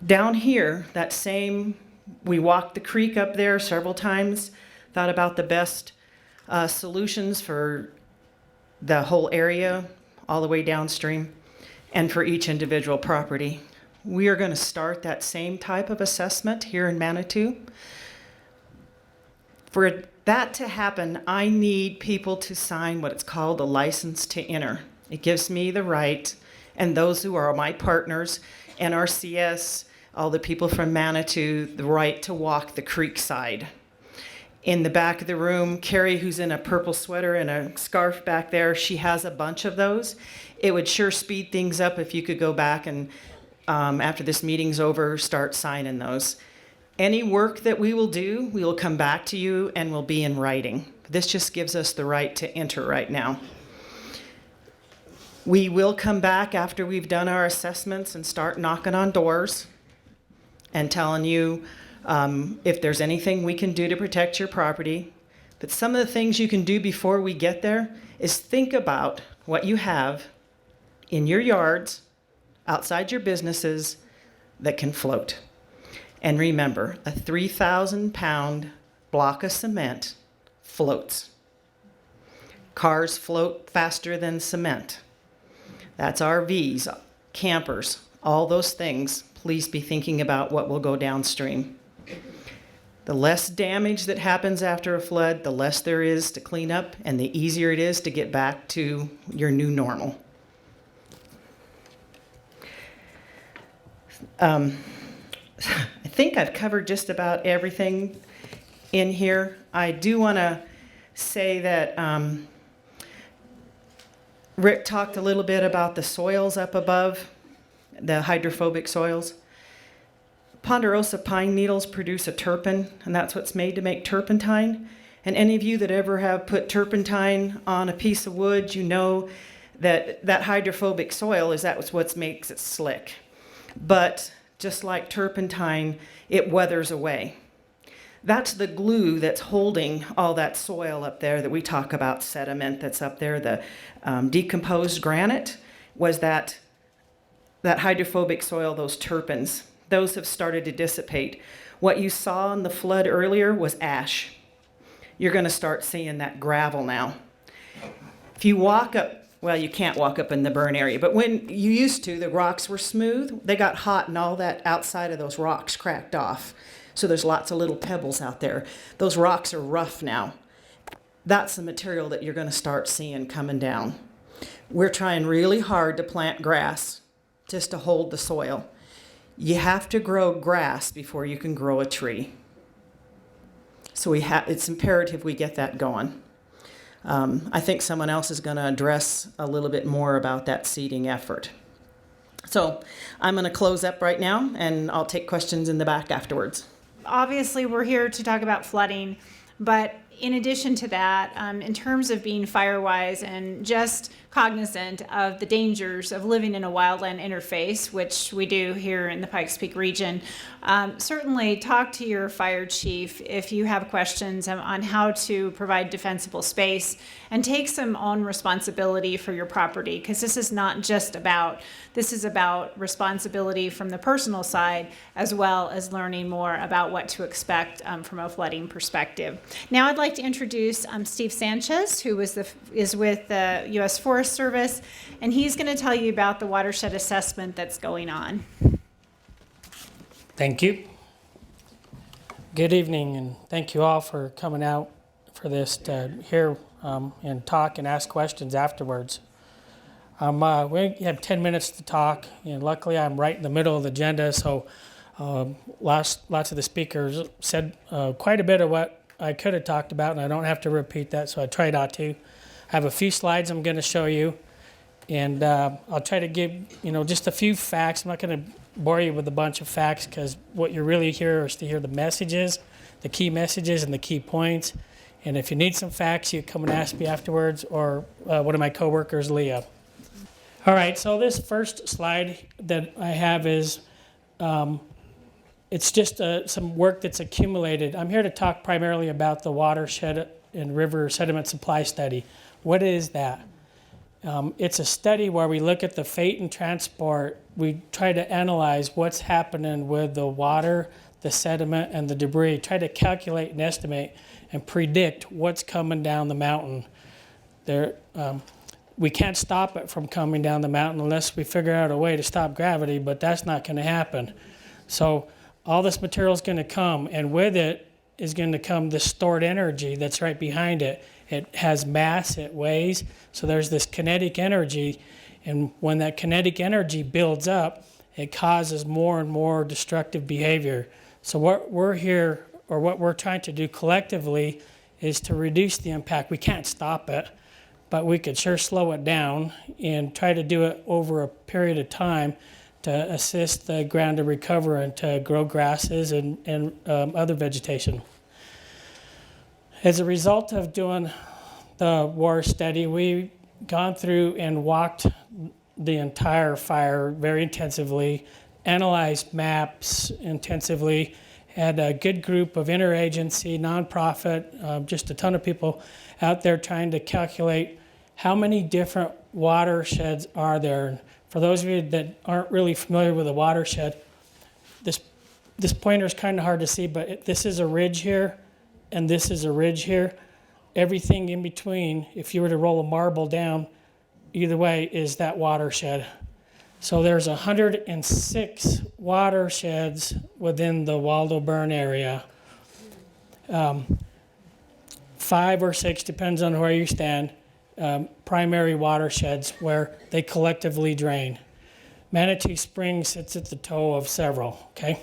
Down here, we walked the creek up there several times, thought about the best solutions for the whole area, all the way downstream, and for each individual property. We are going to start that same type of assessment here in Manitou. For that to happen, I need people to sign what it's called a license to enter. It gives me the right, and those who are my partners, NRCS, all the people from Manitou, the right to walk the creek side. In the back of the room, Carrie, who's in a purple sweater and a scarf back there, she has a bunch of those. It would sure speed things up if you could go back and, after this meeting's over, start signing those. Any work that we will do, we will come back to you and will be in writing. This just gives us the right to enter right now. We will come back after we've done our assessments and start knocking on doors and telling you if there's anything we can do to protect your property. But some of the things you can do before we get there is think about what you have in your yards, outside your businesses, that can float. And remember, a 3,000-pound block of cement floats. Cars float faster than cement. That's RVs, campers, all those things. Please be thinking about what will go downstream. The less damage that happens after a flood, the less there is to clean up, and the easier it is to get back to your new normal. I think I've covered just about everything in here. I do want to say that Rick talked a little bit about the soils up above, the hydrophobic soils. Ponderosa pine needles produce a terpene, and that's what's made to make turpentine. And any of you that ever have put turpentine on a piece of wood, you know that that hydrophobic soil is that's what makes it slick. But just like turpentine, it weathers away. That's the glue that's holding all that soil up there that we talk about, sediment that's up there. The decomposed granite was that hydrophobic soil, those terpenes. Those have started to dissipate. What you saw in the flood earlier was ash. You're going to start seeing that gravel now. If you walk up, well, you can't walk up in the burn area, but when you used to, the rocks were smooth. They got hot and all that outside of those rocks cracked off. So there's lots of little pebbles out there. Those rocks are rough now. That's the material that you're going to start seeing coming down. We're trying really hard to plant grass just to hold the soil. You have to grow grass before you can grow a tree. So it's imperative we get that going. I think someone else is going to address a little bit more about that seeding effort. So I'm going to close up right now, and I'll take questions in the back afterwards.
Obviously, we're here to talk about flooding, but in addition to that, in terms of being fire-wise and just cognizant of the dangers of living in a wildland interface, which we do here in the Pikes Peak region, certainly talk to your fire chief if you have questions on how to provide defensible space, and take some own responsibility for your property, because this is not just about, this is about responsibility from the personal side as well as learning more about what to expect from a flooding perspective. Now I'd like to introduce Steve Sanchez, who is with the U.S. Forest Service, and he's going to tell you about the watershed assessment that's going on.
Thank you. Good evening, and thank you all for coming out for this to hear and talk and ask questions afterwards. We have 10 minutes to talk, and luckily I'm right in the middle of the agenda, so lots of the speakers said quite a bit of what I could have talked about, and I don't have to repeat that, so I try not to. I have a few slides I'm going to show you, and I'll try to give just a few facts. I'm not going to bore you with a bunch of facts, because what you're really here is to hear the messages, the key messages and the key points. And if you need some facts, you come and ask me afterwards, or one of my coworkers, Leah. All right, so this first slide that I have is it's just some work that's accumulated. I'm here to talk primarily about the watershed and river sediment supply study. What is that? It's a study where we look at the fate and transport. We try to analyze what's happening with the water, the sediment, and the debris. Try to calculate and estimate and predict what's coming down the mountain. We can't stop it from coming down the mountain unless we figure out a way to stop gravity, but that's not going to happen. So all this material is going to come, and with it is going to come the stored energy that's right behind it. It has mass, it weighs, so there's this kinetic energy, and when that kinetic energy builds up, it causes more and more destructive behavior. So what we're here, or what we're trying to do collectively, is to reduce the impact. We can't stop it, but we could sure slow it down and try to do it over a period of time to assist the ground to recover and to grow grasses and other vegetation. As a result of doing the war study, we've gone through and walked the entire fire very intensively, analyzed maps intensively, had a good group of interagency, nonprofit, just a ton of people out there trying to calculate how many different watersheds are there. For those of you that aren't really familiar with a watershed, this pointer is kind of hard to see, but this is a ridge here, and this is a ridge here. Everything in between, if you were to roll a marble down, either way is that watershed. So there's 106 watersheds within the Waldo Burn area. 5 or 6, depends on where you stand, primary watersheds where they collectively drain. Manitou Springs sits at the toe of several, okay?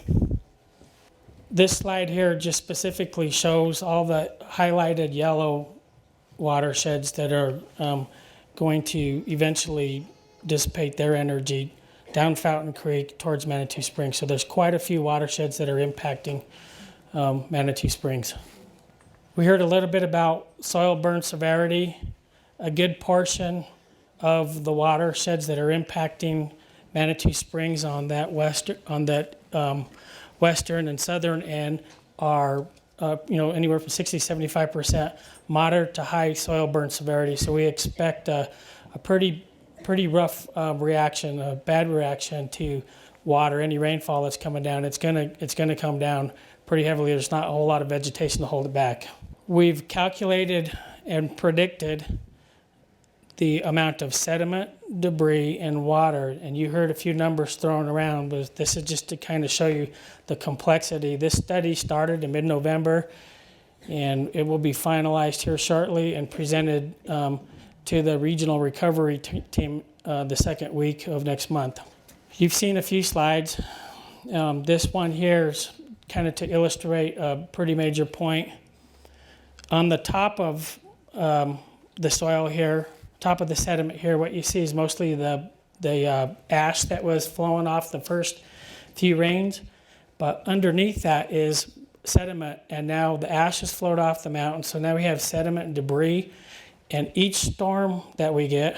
This slide here just specifically shows all the highlighted yellow watersheds that are going to eventually dissipate their energy down Fountain Creek towards Manitou Springs. So there's quite a few watersheds that are impacting Manitou Springs. We heard a little bit about soil burn severity. A good portion of the watersheds that are impacting Manitou Springs on that western and southern end are anywhere from 60-75% moderate to high soil burn severity. So we expect a pretty rough reaction, a bad reaction to water. Any rainfall that's coming down, it's gonna come down pretty heavily. There's not a whole lot of vegetation to hold it back. We've calculated and predicted the amount of sediment, debris, and water, and you heard a few numbers thrown around, but this is just to kind of show you the complexity. This study started in mid-November, and it will be finalized here shortly and presented to the regional recovery team the second week of next month. You've seen a few slides. This one here is kind of to illustrate a pretty major point. On the top of the soil here, top of the sediment here, what you see is mostly the ash that was flowing off the first few rains, but underneath that is sediment, and now the ash has flowed off the mountain, so now we have sediment and debris, and each storm that we get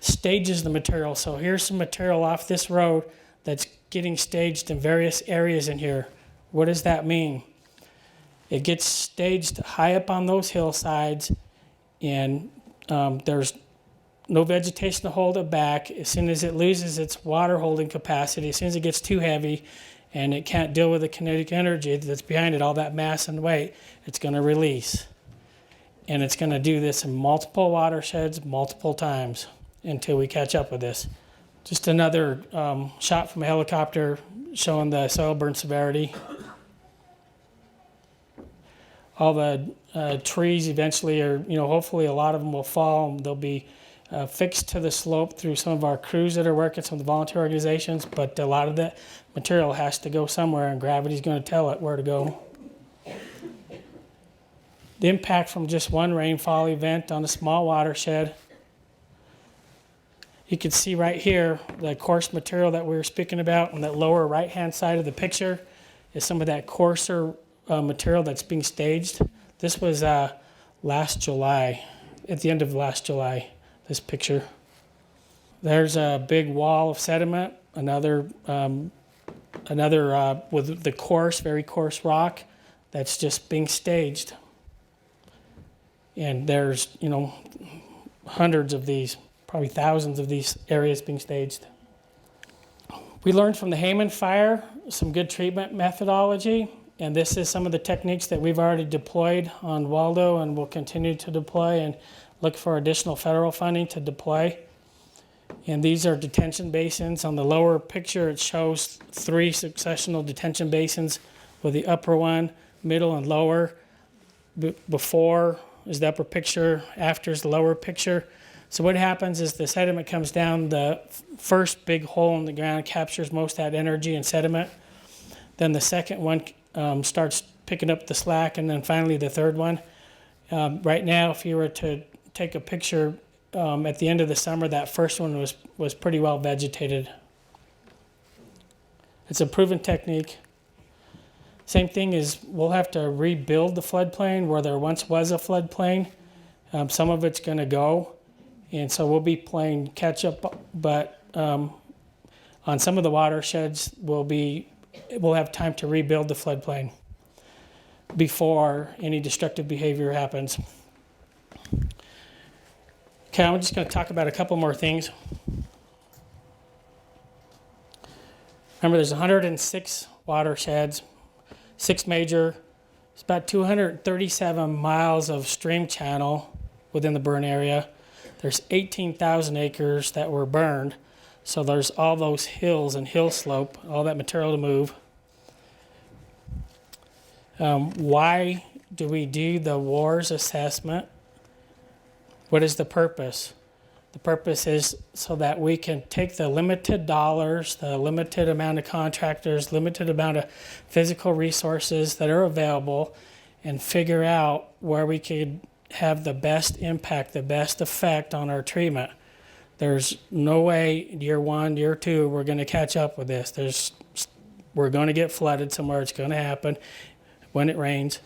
stages the material. So here's some material off this road that's getting staged in various areas in here. What does that mean? It gets staged high up on those hillsides, and there's no vegetation to hold it back. As soon as it loses its water holding capacity, as soon as it gets too heavy and it can't deal with the kinetic energy that's behind it, all that mass and weight, it's going to release. And it's going to do this in multiple watersheds multiple times until we catch up with this. Just another shot from a helicopter showing the soil burn severity. All the trees eventually are, hopefully a lot of them will fall. They'll be fixed to the slope through some of our crews that are working, some of the volunteer organizations, but a lot of that material has to go somewhere, and gravity's going to tell it where to go. The impact from just one rainfall event on a small watershed. You can see right here the coarse material that we were speaking about on that lower right-hand side of the picture is some of that coarser material that's being staged. This was last July, at the end of last July, this picture. There's a big wall of sediment, another with the coarse, very coarse rock that's just being staged. And there's, hundreds of these, probably thousands of these areas being staged. We learned from the Hayman fire some good treatment methodology. And this is some of the techniques that we've already deployed on Waldo and will continue to deploy and look for additional federal funding to deploy. And these are detention basins. On the lower picture, it shows 3 successional detention basins with the upper one, middle, and lower. Before is the upper picture, after is the lower picture. So what happens is the sediment comes down, the first big hole in the ground captures most of that energy and sediment. Then the second one starts picking up the slack, and then finally the third one. Right now, if you were to take a picture at the end of the summer, that first one was pretty well vegetated. It's a proven technique. Same thing is we'll have to rebuild the floodplain where there once was a floodplain. Some of it's going to go, and so we'll be playing catch up, but on some of the watersheds we'll have time to rebuild the floodplain before any destructive behavior happens. Okay, I'm just going to talk about a couple more things. Remember, there's 106 watersheds, 6 major. It's about 237 miles of stream channel within the burn area. There's 18,000 acres that were burned. So there's all those hills and hill slope, all that material to move. Why do we do the WARS assessment? What is the purpose? The purpose is so that we can take the limited dollars, the limited amount of contractors, limited amount of physical resources that are available, and figure out where we could have the best impact, the best effect on our treatment. There's no way year 1, year 2, we're going to catch up with this. We're going to get flooded somewhere. It's going to happen when it rains.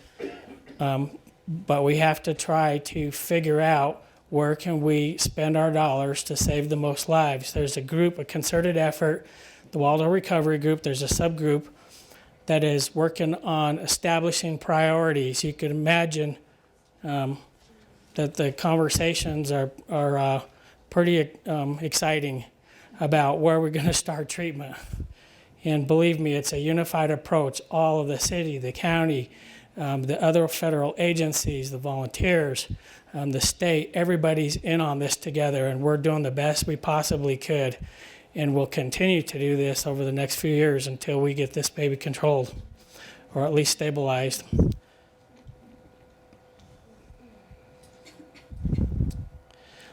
But we have to try to figure out where can we spend our dollars to save the most lives. There's a group, a concerted effort, the Waldo Recovery Group. There's a subgroup that is working on establishing priorities. You can imagine that the conversations are pretty exciting about where we're going to start treatment. And believe me, it's a unified approach. All of the city, the county, the other federal agencies, the volunteers, the state, everybody's in on this together, and we're doing the best we possibly could. And we'll continue to do this over the next few years until we get this baby controlled, or at least stabilized.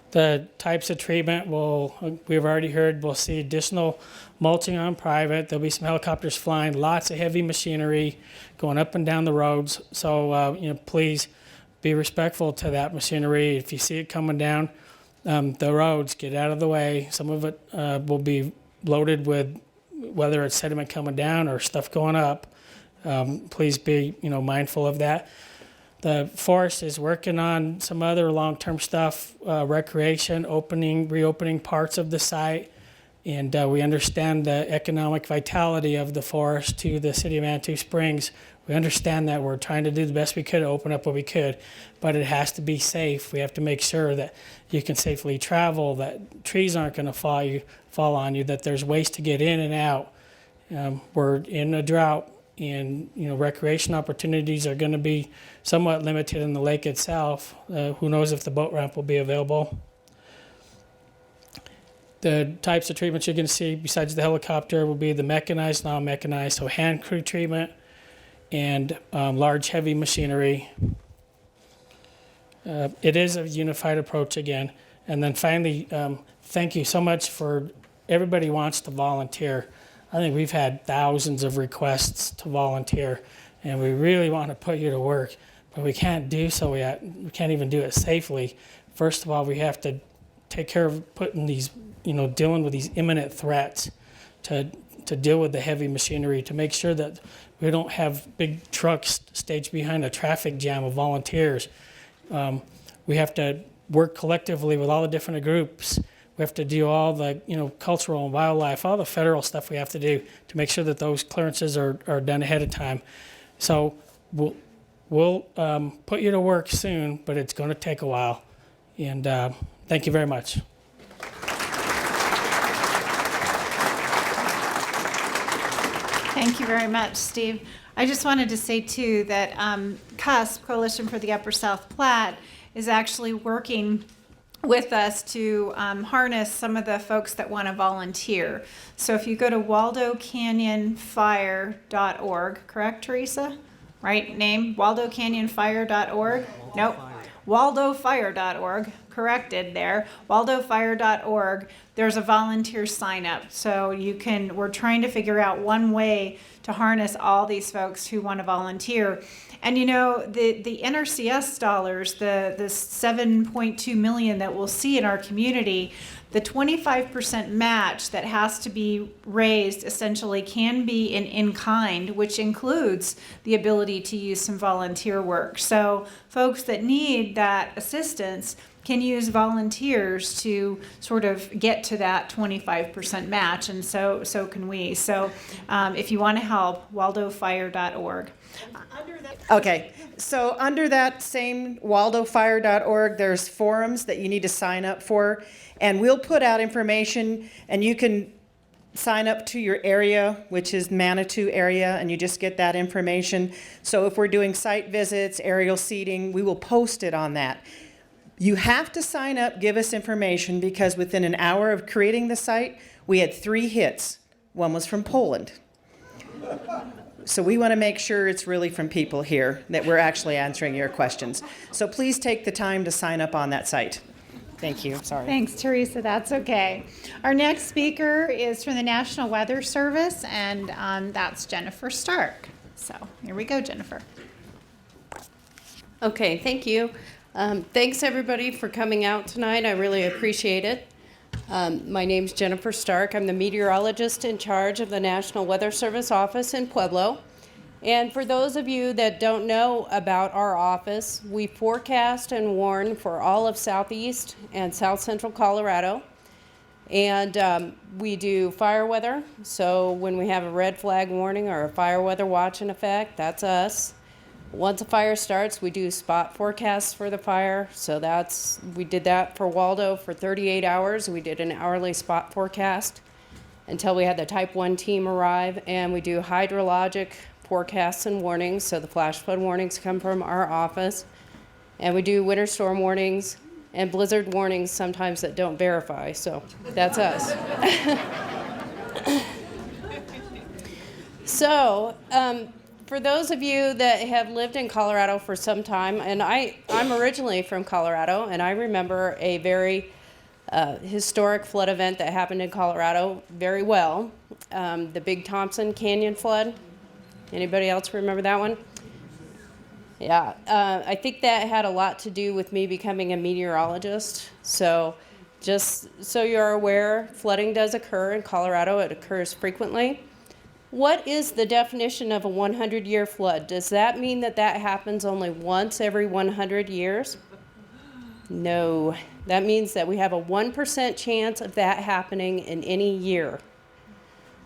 The types of treatment we've already heard, we'll see additional mulching on private. There'll be some helicopters flying, lots of heavy machinery going up and down the roads. So, please be respectful to that machinery. If you see it coming down the roads, get out of the way. Some of it will be loaded with, whether it's sediment coming down or stuff going up. Please be, mindful of that. The forest is working on some other long-term stuff, recreation, reopening parts of the site, and we understand the economic vitality of the forest to the city of Manitou Springs. We understand that we're trying to do the best we could to open up what we could, but it has to be safe. We have to make sure that you can safely travel, that trees aren't going to fall on you, that there's ways to get in and out. We're in a drought. And recreation opportunities are going to be somewhat limited in the lake itself. Who knows if the boat ramp will be available? The types of treatments you're going to see besides the helicopter will be the mechanized, non-mechanized, so hand crew treatment and large heavy machinery. It is a unified approach again. And then finally, thank you so much for everybody wants to volunteer. I think we've had thousands of requests to volunteer, and we really want to put you to work, but we can't do so yet. We can't even do it safely. First of all, we have to take care of putting these, dealing with these imminent threats, to deal with the heavy machinery, to make sure that we don't have big trucks staged behind a traffic jam of volunteers. We have to work collectively with all the different groups. We have to do all the, cultural and wildlife, all the federal stuff we have to do to make sure that those clearances are done ahead of time. So we'll put you to work soon, but it's going to take a while. And thank you very much.
Thank you very much, Steve. I just wanted to say, too, that CUSP, Coalition for the Upper South Platte, is actually working with us to harness some of the folks that want to volunteer. So if you go to waldocanyonfire.org, correct, Teresa? Right name? waldocanyonfire.org? Nope. waldofire.org, corrected there. waldofire.org. There's a volunteer sign up. So we're trying to figure out one way to harness all these folks who want to volunteer. And the NRCS dollars, the 7.2 million that we'll see in our community, the 25% match that has to be raised essentially can be in kind, which includes the ability to use some volunteer work. So folks that need that assistance can use volunteers to sort of get to that 25% match, and so can we. So if you want to help, waldofire.org.
Okay, so under that same waldofire.org, there's forums that you need to sign up for, and we'll put out information, and you can sign up to your area, which is Manitou area, and you just get that information. So if we're doing site visits, aerial seeding, we will post it on that. You have to sign up, give us information, because within an hour of creating the site, we had 3 hits. One was from Poland. So we want to make sure it's really from people here, that we're actually answering your questions. So please take the time to sign up on that site. Thank you. Sorry.
Thanks, Teresa. That's okay. Our next speaker is from the National Weather Service, and that's Jennifer Stark. So here we go, Jennifer.
Okay, thank you. Thanks everybody for coming out tonight. I really appreciate it. My name's Jennifer Stark. I'm the meteorologist in charge of the National Weather Service office in Pueblo. And for those of you that don't know about our office, we forecast and warn for all of southeast and south central Colorado. And we do fire weather. So when we have a red flag warning or a fire weather watch in effect, that's us. Once a fire starts, we do spot forecasts for the fire. So we did that for Waldo for 38 hours. We did an hourly spot forecast until we had the type 1 team arrive. And we do hydrologic forecasts and warnings. So the flash flood warnings come from our office. And we do winter storm warnings and blizzard warnings sometimes that don't verify. So that's us. So, for those of you that have lived in Colorado for some time, and I'm originally from Colorado, and I remember a very historic flood event that happened in Colorado very well, the Big Thompson Canyon flood. Anybody else remember that one? Yeah, I think that had a lot to do with me becoming a meteorologist. So just so you're aware, flooding does occur in Colorado. It occurs frequently. What is the definition of a 100-year flood? Does that mean that happens only once every 100 years? No. That means that we have a 1% chance of that happening in any year.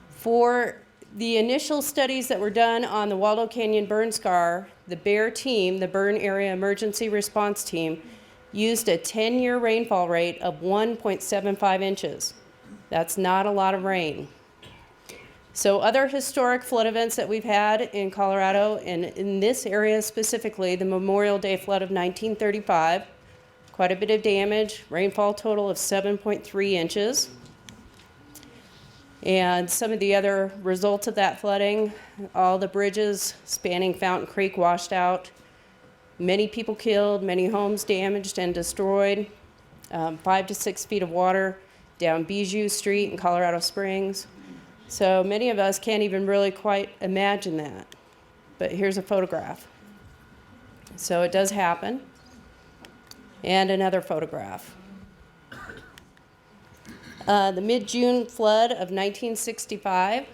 For the initial studies that were done on the Waldo Canyon burn scar, the BEAR team, the Burn Area Emergency Response Team, used a 10-year rainfall rate of 1.75 inches. That's not a lot of rain. So other historic flood events that we've had in Colorado, and in this area specifically, the Memorial Day flood of 1935, quite a bit of damage, rainfall total of 7.3 inches. And some of the other results of that flooding, all the bridges spanning Fountain Creek washed out, many people killed, many homes damaged and destroyed, 5 to 6 feet of water down Bijou Street in Colorado Springs. So many of us can't even really quite imagine that. But here's a photograph. So it does happen. And another photograph. The mid-June flood of 1965.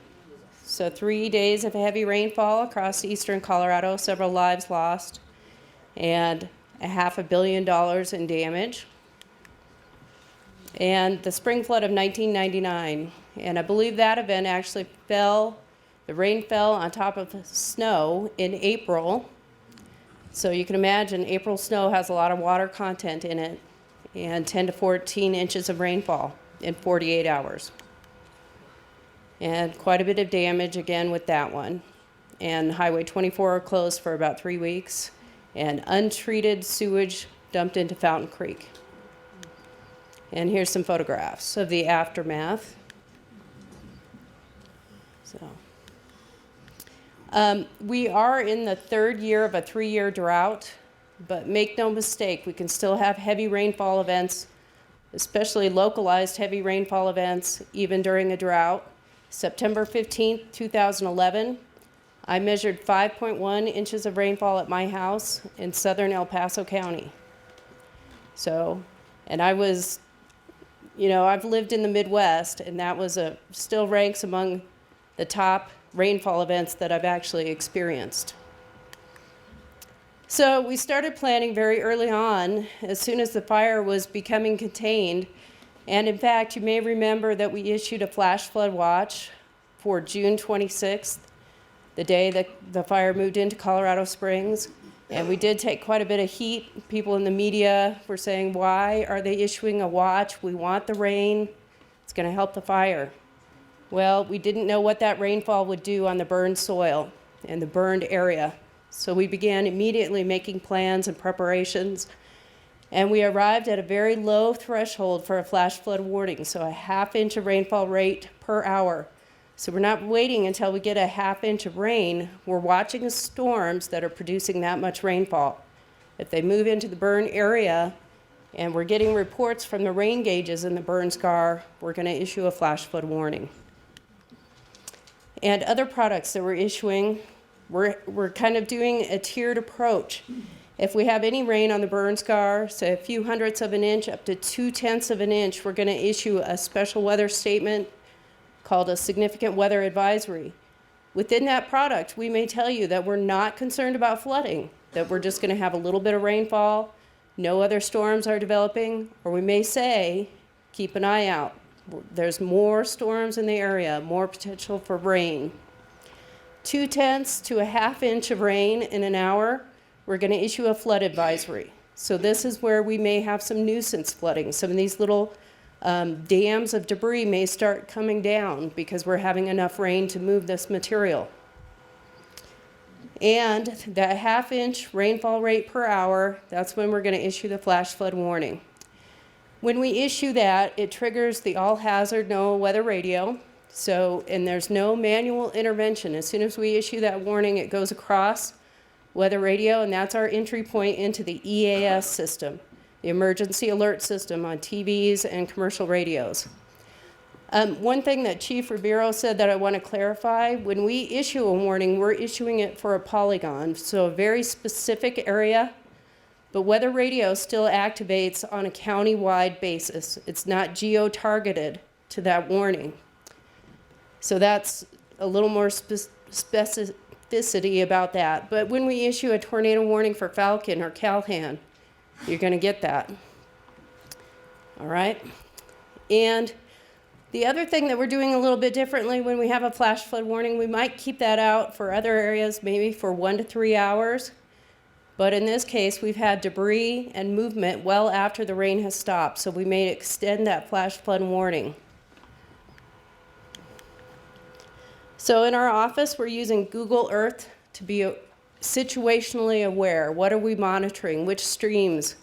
So 3 days of heavy rainfall across eastern Colorado, several lives lost, and $500 million in damage. And the spring flood of 1999. And I believe that event actually the rain fell on top of snow in April. So you can imagine April snow has a lot of water content in it, and 10 to 14 inches of rainfall in 48 hours. And quite a bit of damage again with that one. And Highway 24 closed for about 3 weeks, and untreated sewage dumped into Fountain Creek. And here's some photographs of the aftermath. So, we are in the third year of a 3-year drought, but make no mistake, we can still have heavy rainfall events, especially localized heavy rainfall events, even during a drought. September 15th, 2011, I measured 5.1 inches of rainfall at my house in southern El Paso County. So, and I was, I've lived in the Midwest, and that was still ranks among the top rainfall events that I've actually experienced. So we started planning very early on, as soon as the fire was becoming contained. And in fact, you may remember that we issued a flash flood watch for June 26th, the day that the fire moved into Colorado Springs. And we did take quite a bit of heat. People in the media were saying, why are they issuing a watch? We want the rain. It's going to help the fire. Well, we didn't know what that rainfall would do on the burned soil and the burned area. So we began immediately making plans and preparations. And we arrived at a very low threshold for a flash flood warning, so a 1/2 inch of rainfall rate per hour. So we're not waiting until we get a 1/2 inch of rain. We're watching the storms that are producing that much rainfall. If they move into the burn area and we're getting reports from the rain gauges in the burn scar, we're going to issue a flash flood warning. And other products that we're issuing, we're kind of doing a tiered approach. If we have any rain on the burn scar, say a few hundredths of an inch up to 2/10 of an inch, we're going to issue a special weather statement called a significant weather advisory. Within that product, we may tell you that we're not concerned about flooding, that we're just going to have a little bit of rainfall, no other storms are developing, or we may say, keep an eye out. There's more storms in the area, more potential for rain. 2/10 to a ½ inch of rain in an hour, we're going to issue a flood advisory. So this is where we may have some nuisance flooding. Some of these little dams of debris may start coming down because we're having enough rain to move this material. And that ½ inch rainfall rate per hour, that's when we're going to issue the flash flood warning. When we issue that, it triggers the all hazard NOAA weather radio. So, and there's no manual intervention. As soon as we issue that warning, it goes across weather radio, and that's our entry point into the EAS system, the emergency alert system on TVs and commercial radios. One thing that Chief Ribeiro said that I want to clarify, when we issue a warning, we're issuing it for a polygon, so a very specific area, but weather radio still activates on a county-wide basis. It's not geo-targeted to that warning. So that's a little more specificity about that. But when we issue a tornado warning for Falcon or Calhan, you're going to get that. All right? And the other thing that we're doing a little bit differently when we have a flash flood warning, we might keep that out for other areas, maybe for 1 to 3 hours. But in this case, we've had debris and movement well after the rain has stopped, so we may extend that flash flood warning. So in our office, we're using Google Earth to be situationally aware. What are we monitoring? Which streams?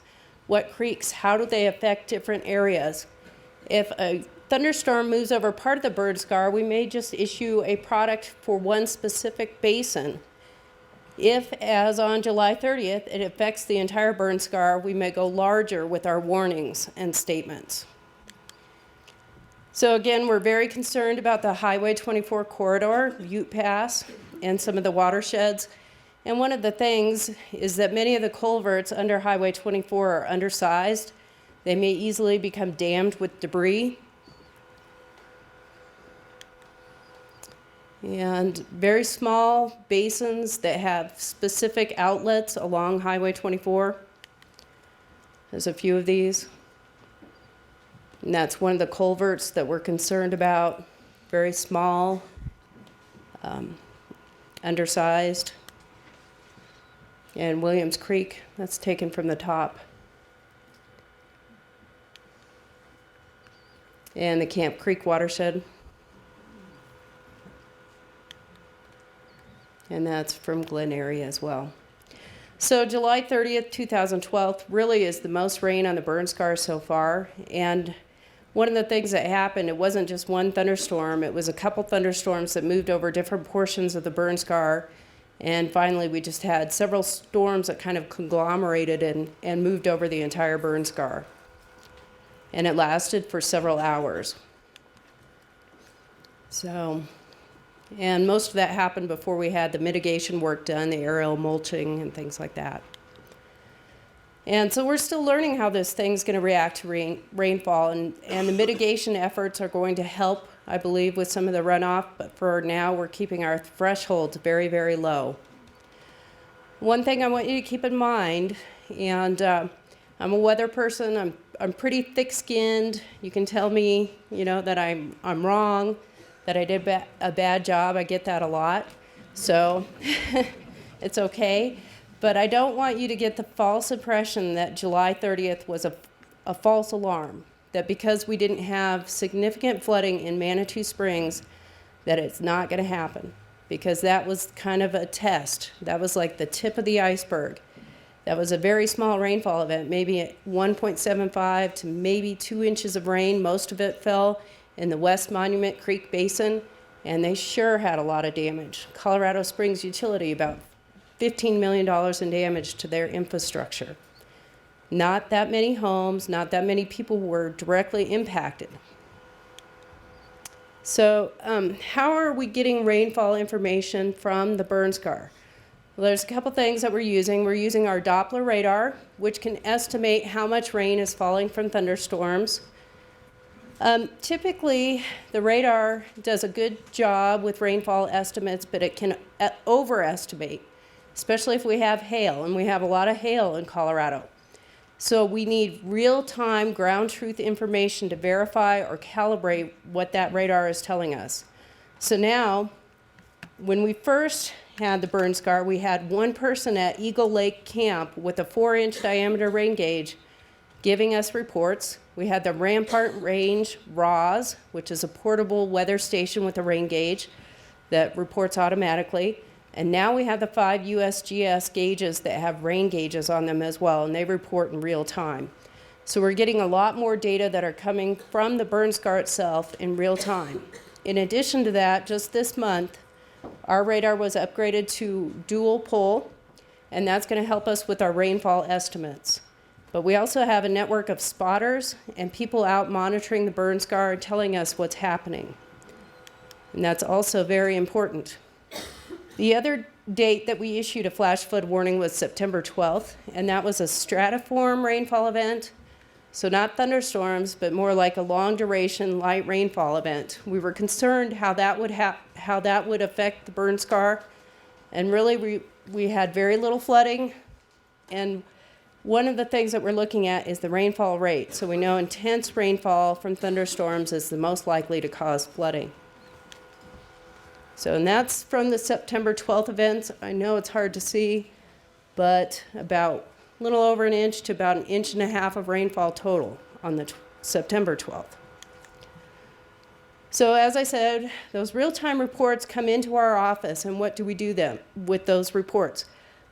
What creeks? How do they affect different areas? If a thunderstorm moves over part of the burn scar, we may just issue a product for one specific basin. If, as on July 30th, it affects the entire burn scar, we may go larger with our warnings and statements. So again, we're very concerned about the Highway 24 corridor, Ute Pass, and some of the watersheds. And one of the things is that many of the culverts under Highway 24 are undersized. They may easily become dammed with debris. And very small basins that have specific outlets along Highway 24. There's a few of these. And that's one of the culverts that we're concerned about. Very small, undersized. And Williams Creek, that's taken from the top. And the Camp Creek watershed. And that's from Glen area as well. So July 30th, 2012 really is the most rain on the burn scar so far. And one of the things that happened, it wasn't just one thunderstorm, it was a couple thunderstorms that moved over different portions of the burn scar. And finally, we just had several storms that kind of conglomerated and moved over the entire burn scar. And it lasted for several hours. So, and most of that happened before we had the mitigation work done, the aerial mulching and things like that. And so we're still learning how this thing's going to react to rainfall, and the mitigation efforts are going to help, I believe, with some of the runoff, but for now we're keeping our thresholds very, very low. One thing I want you to keep in mind, and I'm a weather person, I'm pretty thick-skinned. You can tell me, that I'm wrong, that I did a bad job. I get that a lot, so it's okay. But I don't want you to get the false impression that July 30th was a false alarm, that because we didn't have significant flooding in Manitou Springs, that it's not going to happen, because that was kind of a test. That was like the tip of the iceberg. That was a very small rainfall event, maybe at 1.75 to maybe 2 inches of rain. Most of it fell in the West Monument Creek Basin, and they sure had a lot of damage. Colorado Springs Utility, about $15 million in damage to their infrastructure. Not that many homes, not that many people were directly impacted. So how are we getting rainfall information from the burn scar? Well, there's a couple things that we're using. We're using our Doppler radar, which can estimate how much rain is falling from thunderstorms. Typically, the radar does a good job with rainfall estimates, but it can overestimate, especially if we have hail, and we have a lot of hail in Colorado. So we need real-time ground truth information to verify or calibrate what that radar is telling us. So now, when we first had the burn scar, we had one person at Eagle Lake Camp with a 4-inch diameter rain gauge giving us reports. We had the Rampart Range RAWS, which is a portable weather station with a rain gauge that reports automatically. And now we have the 5 USGS gauges that have rain gauges on them as well, and they report in real time. So we're getting a lot more data that are coming from the burn scar itself in real time. In addition to that, just this month, our radar was upgraded to dual pol, and that's going to help us with our rainfall estimates. But we also have a network of spotters and people out monitoring the burn scar and telling us what's happening. And that's also very important. The other date that we issued a flash flood warning was September 12th, and that was a stratiform rainfall event. So not thunderstorms, but more like a long duration light rainfall event. We were concerned how that would affect the burn scar, and really we had very little flooding. And one of the things that we're looking at is the rainfall rate. So we know intense rainfall from thunderstorms is the most likely to cause flooding. So, and that's from the September 12th events. I know it's hard to see, but about a little over an inch to about 1.5 inches of rainfall total on the September 12th. So as I said, those real-time reports come into our office, and what do we do then with those reports?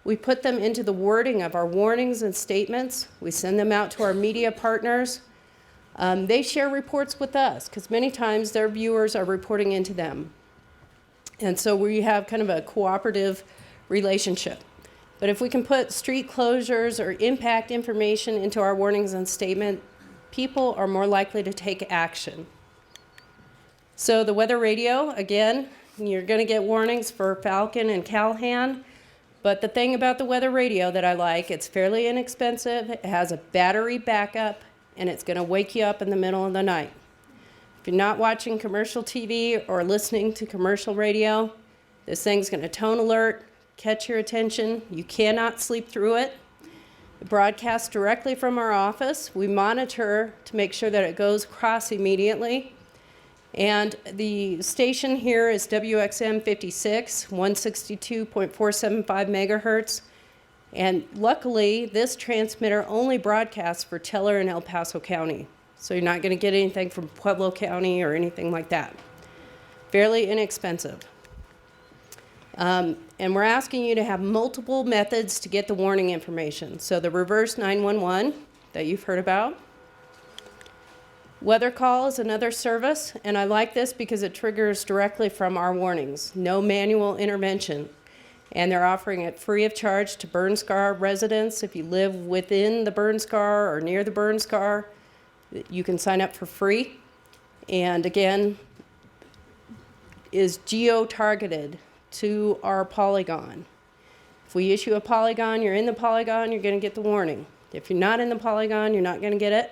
We put them into the wording of our warnings and statements. We send them out to our media partners. They share reports with us because many times their viewers are reporting into them. And so we have kind of a cooperative relationship. But if we can put street closures or impact information into our warnings and statement, people are more likely to take action. So the weather radio, again, you're going to get warnings for Falcon and Calhan. But the thing about the weather radio that I like, it's fairly inexpensive, it has a battery backup, and it's going to wake you up in the middle of the night. If you're not watching commercial TV or listening to commercial radio, this thing's going to tone alert, catch your attention. You cannot sleep through it. It broadcasts directly from our office. We monitor to make sure that it goes across immediately. And the station here is WXM 56, 162.475 megahertz. And luckily, this transmitter only broadcasts for Teller and El Paso County. So you're not going to get anything from Pueblo County or anything like that. Fairly inexpensive. And we're asking you to have multiple methods to get the warning information. So the reverse 911 that you've heard about. Weather call is another service, and I like this because it triggers directly from our warnings. No manual intervention. And they're offering it free of charge to burn scar residents. If you live within the burn scar or near the burn scar, you can sign up for free. And again, is geo-targeted to our polygon. If we issue a polygon, you're in the polygon, you're going to get the warning. If you're not in the polygon, you're not going to get it.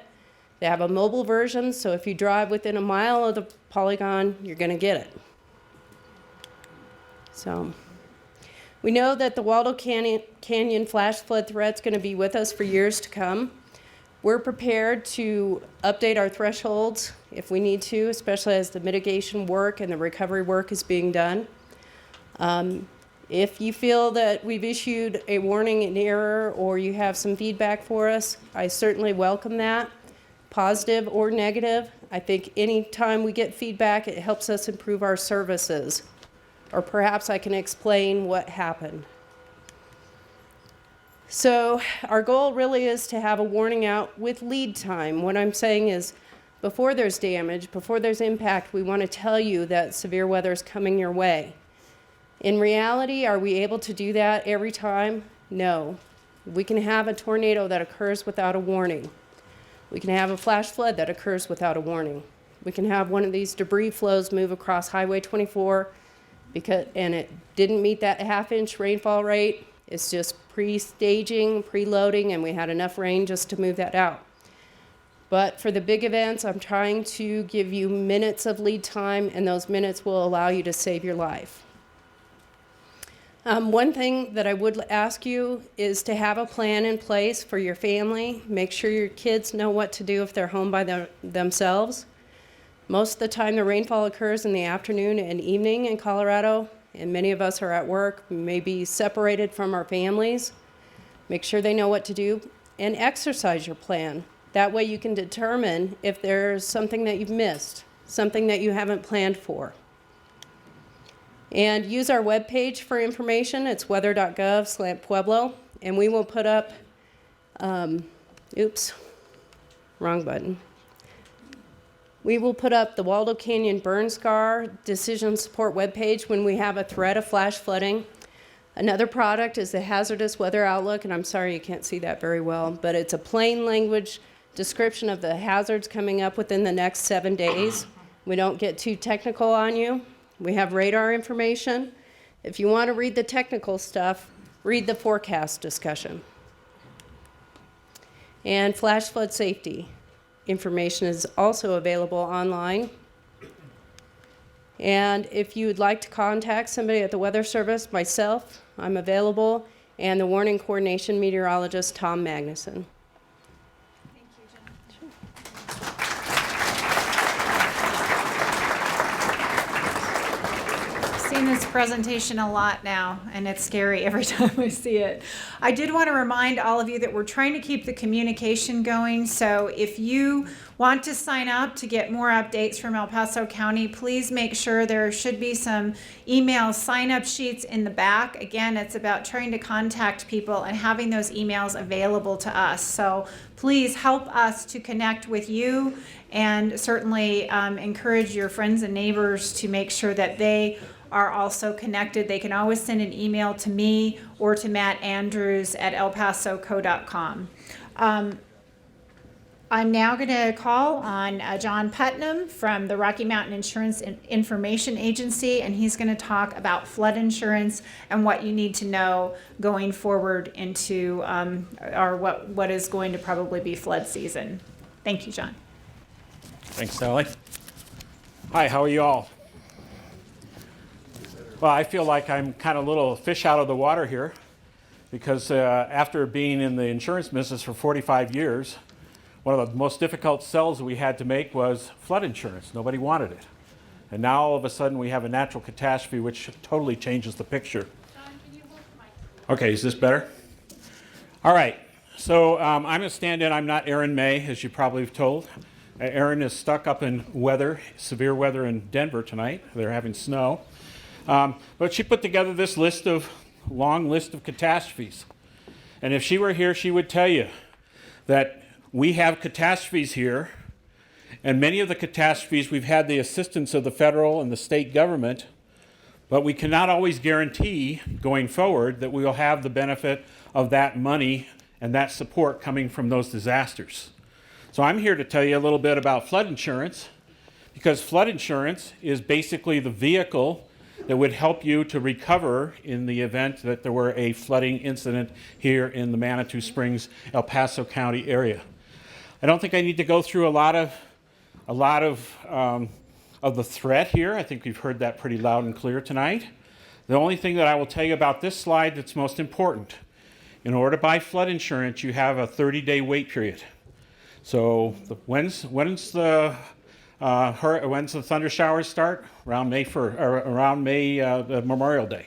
They have a mobile version, so if you drive within a mile of the polygon, you're going to get it. So we know that the Waldo Canyon flash flood threat's going to be with us for years to come. We're prepared to update our thresholds if we need to, especially as the mitigation work and the recovery work is being done. If you feel that we've issued a warning in error or you have some feedback for us, I certainly welcome that, positive or negative. I think any time we get feedback, it helps us improve our services. Or perhaps I can explain what happened. So our goal really is to have a warning out with lead time. What I'm saying is before there's damage, before there's impact, we want to tell you that severe weather is coming your way. In reality, are we able to do that every time? No. We can have a tornado that occurs without a warning. We can have a flash flood that occurs without a warning. We can have one of these debris flows move across Highway 24 and it didn't meet that half-inch rainfall rate. It's just pre-staging, pre-loading, and we had enough rain just to move that out. But for the big events, I'm trying to give you minutes of lead time, and those minutes will allow you to save your life. One thing that I would ask you is to have a plan in place for your family. Make sure your kids know what to do if they're home by themselves. Most of the time, the rainfall occurs in the afternoon and evening in Colorado, and many of us are at work. We may be separated from our families. Make sure they know what to do, and exercise your plan. That way you can determine if there's something that you've missed, something that you haven't planned for. And use our webpage for information. It's weather.gov/Pueblo, and we will put up, oops, wrong button. We will put up the Waldo Canyon Burn Scar Decision Support webpage when we have a threat of flash flooding. Another product is the Hazardous Weather Outlook, and I'm sorry you can't see that very well, but it's a plain language description of the hazards coming up within the next 7 days. We don't get too technical on you. We have radar information. If you want to read the technical stuff, read the forecast discussion. And flash flood safety information is also available online. And if you would like to contact somebody at the Weather Service, myself, I'm available, and the warning coordination meteorologist, Tom Magnuson.
Seen this presentation a lot now, and it's scary every time I see it. I did want to remind all of you that we're trying to keep the communication going, so if you want to sign up to get more updates from El Paso County, please make sure there should be some email sign-up sheets in the back. Again, it's about trying to contact people and having those emails available to us. So please help us to connect with you, and certainly encourage your friends and neighbors to make sure that they are also connected. They can always send an email to me or to Matt Andrews at elpasoco.com. I'm now going to call on John Putnam from the Rocky Mountain Insurance Information Agency, and he's going to talk about flood insurance and what you need to know going forward into what is going to probably be flood season. Thank you, John.
Thanks, Sally. Hi, how are you all? Well, I feel like I'm kind of a little fish out of the water here because after being in the insurance business for 45 years, one of the most difficult sells we had to make was flood insurance. Nobody wanted it. And now all of a sudden we have a natural catastrophe which totally changes the picture.
John, can you hold the mic?
Okay, is this better? All right, so I'm going to stand in. I'm not Erin May, as you probably have told. Erin is stuck up in severe weather in Denver tonight. They're having snow. But she put together this long list of catastrophes. And if she were here, she would tell you that we have catastrophes here, and many of the catastrophes we've had the assistance of the federal and the state government, but we cannot always guarantee going forward that we will have the benefit of that money and that support coming from those disasters. So I'm here to tell you a little bit about flood insurance, because flood insurance is basically the vehicle that would help you to recover in the event that there were a flooding incident here in the Manitou Springs, El Paso County area. I don't think I need to go through a lot of the threat here. I think we've heard that pretty loud and clear tonight. The only thing that I will tell you about this slide that's most important, in order to buy flood insurance, you have a 30-day wait period. So when's the thunder showers start? Around May Memorial Day.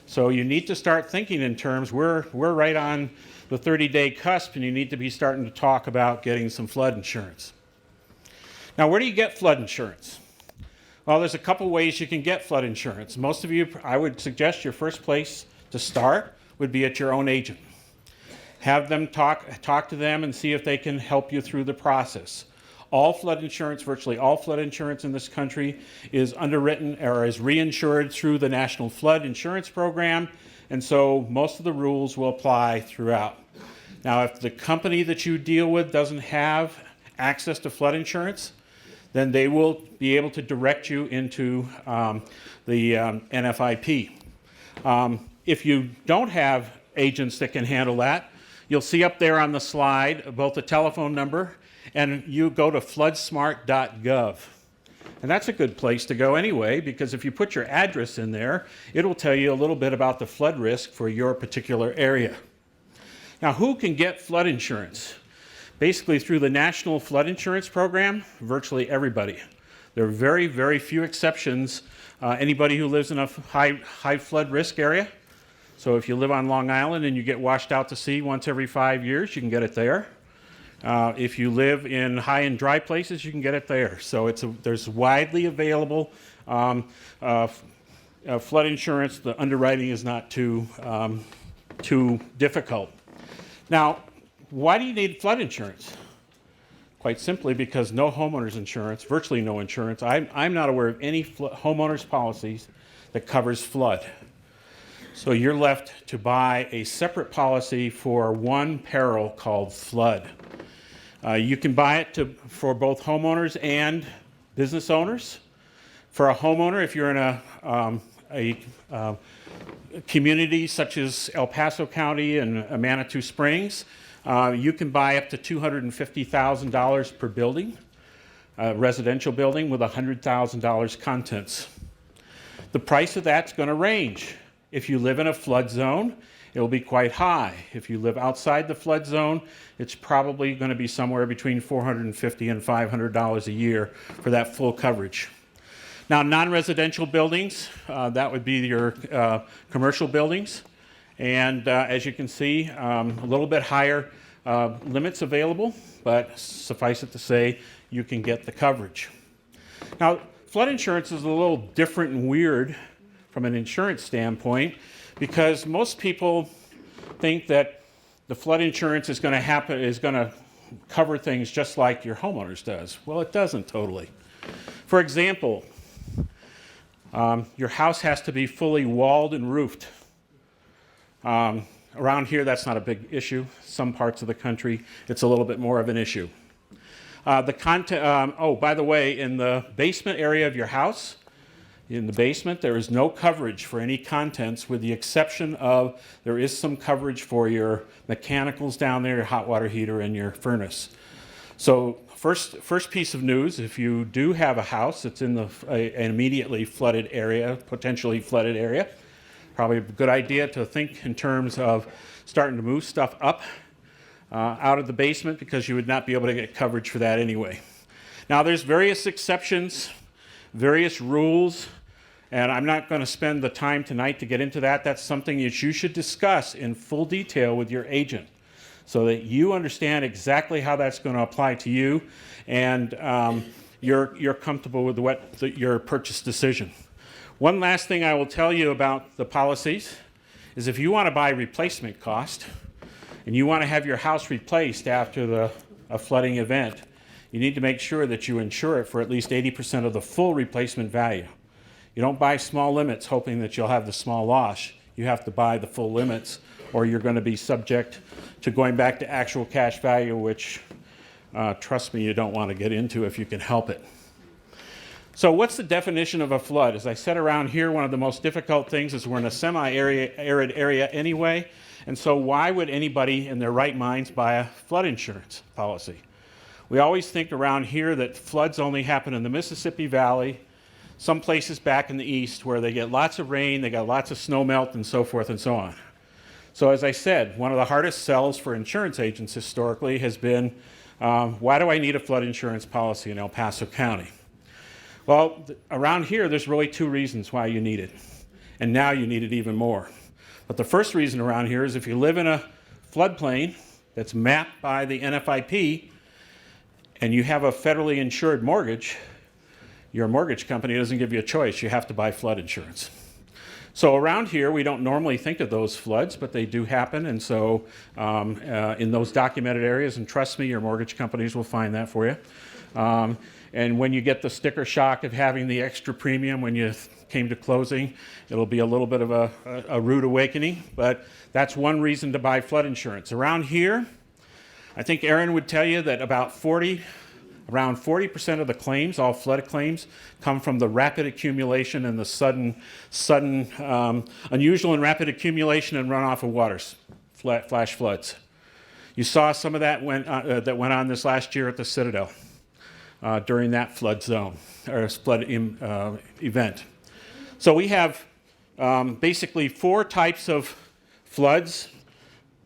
So you need to start thinking in terms, we're right on the 30-day cusp, and you need to be starting to talk about getting some flood insurance. Now, where do you get flood insurance? Well, there's a couple ways you can get flood insurance. Most of you, I would suggest your first place to start would be at your own agent. Have them talk to them and see if they can help you through the process. All flood insurance, virtually all flood insurance in this country is underwritten or is reinsured through the National Flood Insurance Program, and so most of the rules will apply throughout. Now, if the company that you deal with doesn't have access to flood insurance, then they will be able to direct you into the NFIP. If you don't have agents that can handle that, you'll see up there on the slide both the telephone number, and you go to floodsmart.gov. And that's a good place to go anyway, because if you put your address in there, it'll tell you a little bit about the flood risk for your particular area. Now, who can get flood insurance? Basically, through the National Flood Insurance Program, virtually everybody. There are very, very few exceptions. Anybody who lives in a high flood risk area. So if you live on Long Island and you get washed out to sea once every 5 years, you can get it there. If you live in high and dry places, you can get it there. So there's widely available flood insurance. The underwriting is not too difficult. Now, why do you need flood insurance? Quite simply because no homeowners insurance, virtually no insurance. I'm not aware of any homeowners policies that covers flood. So you're left to buy a separate policy for one peril called flood. You can buy it for both homeowners and business owners. For a homeowner, if you're in a community such as El Paso County and Manitou Springs, you can buy up to $250,000 per building, residential building with $100,000 contents. The price of that's going to range. If you live in a flood zone, it will be quite high. If you live outside the flood zone, it's probably going to be somewhere between $450 and $500 a year for that full coverage. Now, non-residential buildings, that would be your commercial buildings. And as you can see, a little bit higher limits available, but suffice it to say, you can get the coverage. Now, flood insurance is a little different and weird from an insurance standpoint, because most people think that the flood insurance is going to cover things just like your homeowners does. Well, it doesn't totally. For example, your house has to be fully walled and roofed. Around here, that's not a big issue. Some parts of the country, it's a little bit more of an issue. By the way, in the basement area of your house, in the basement, there is no coverage for any contents, with the exception of there is some coverage for your mechanicals down there, your hot water heater, and your furnace. So first piece of news, if you do have a house that's in an immediately flooded area, potentially flooded area, probably a good idea to think in terms of starting to move stuff up out of the basement, because you would not be able to get coverage for that anyway. Now, there's various exceptions, various rules, and I'm not going to spend the time tonight to get into that. That's something that you should discuss in full detail with your agent, so that you understand exactly how that's going to apply to you, and you're comfortable with your purchase decision. One last thing I will tell you about the policies is, if you want to buy replacement cost and you want to have your house replaced after a flooding event, you need to make sure that you insure it for at least 80% of the full replacement value. You don't buy small limits hoping that you'll have the small loss. You have to buy the full limits, or you're going to be subject to going back to actual cash value, which, trust me, you don't want to get into if you can help it. So what's the definition of a flood? As I said, around here, one of the most difficult things is we're in a semi-arid area anyway, and so why would anybody in their right minds buy a flood insurance policy? We always think around here that floods only happen in the Mississippi Valley, some places back in the east where they get lots of rain, they got lots of snow melt, and so forth and so on. So as I said, one of the hardest sells for insurance agents historically has been, why do I need a flood insurance policy in El Paso County? Well, around here, there's really two reasons why you need it. And now you need it even more. But the first reason around here is, if you live in a floodplain that's mapped by the NFIP and you have a federally insured mortgage, your mortgage company doesn't give you a choice. You have to buy flood insurance. So around here, we don't normally think of those floods, but they do happen. And so in those documented areas, and trust me, your mortgage companies will find that for you. And when you get the sticker shock of having the extra premium when you came to closing, it'll be a little bit of a rude awakening. But that's one reason to buy flood insurance. Around here, I think Aaron would tell you that about 40 Around 40% of the claims, all flood claims, come from the rapid accumulation and the sudden, unusual and rapid accumulation and runoff of waters, flash floods. You saw some of that went on this last year at the Citadel during that flood zone or flood event. So we have basically 4 types of floods: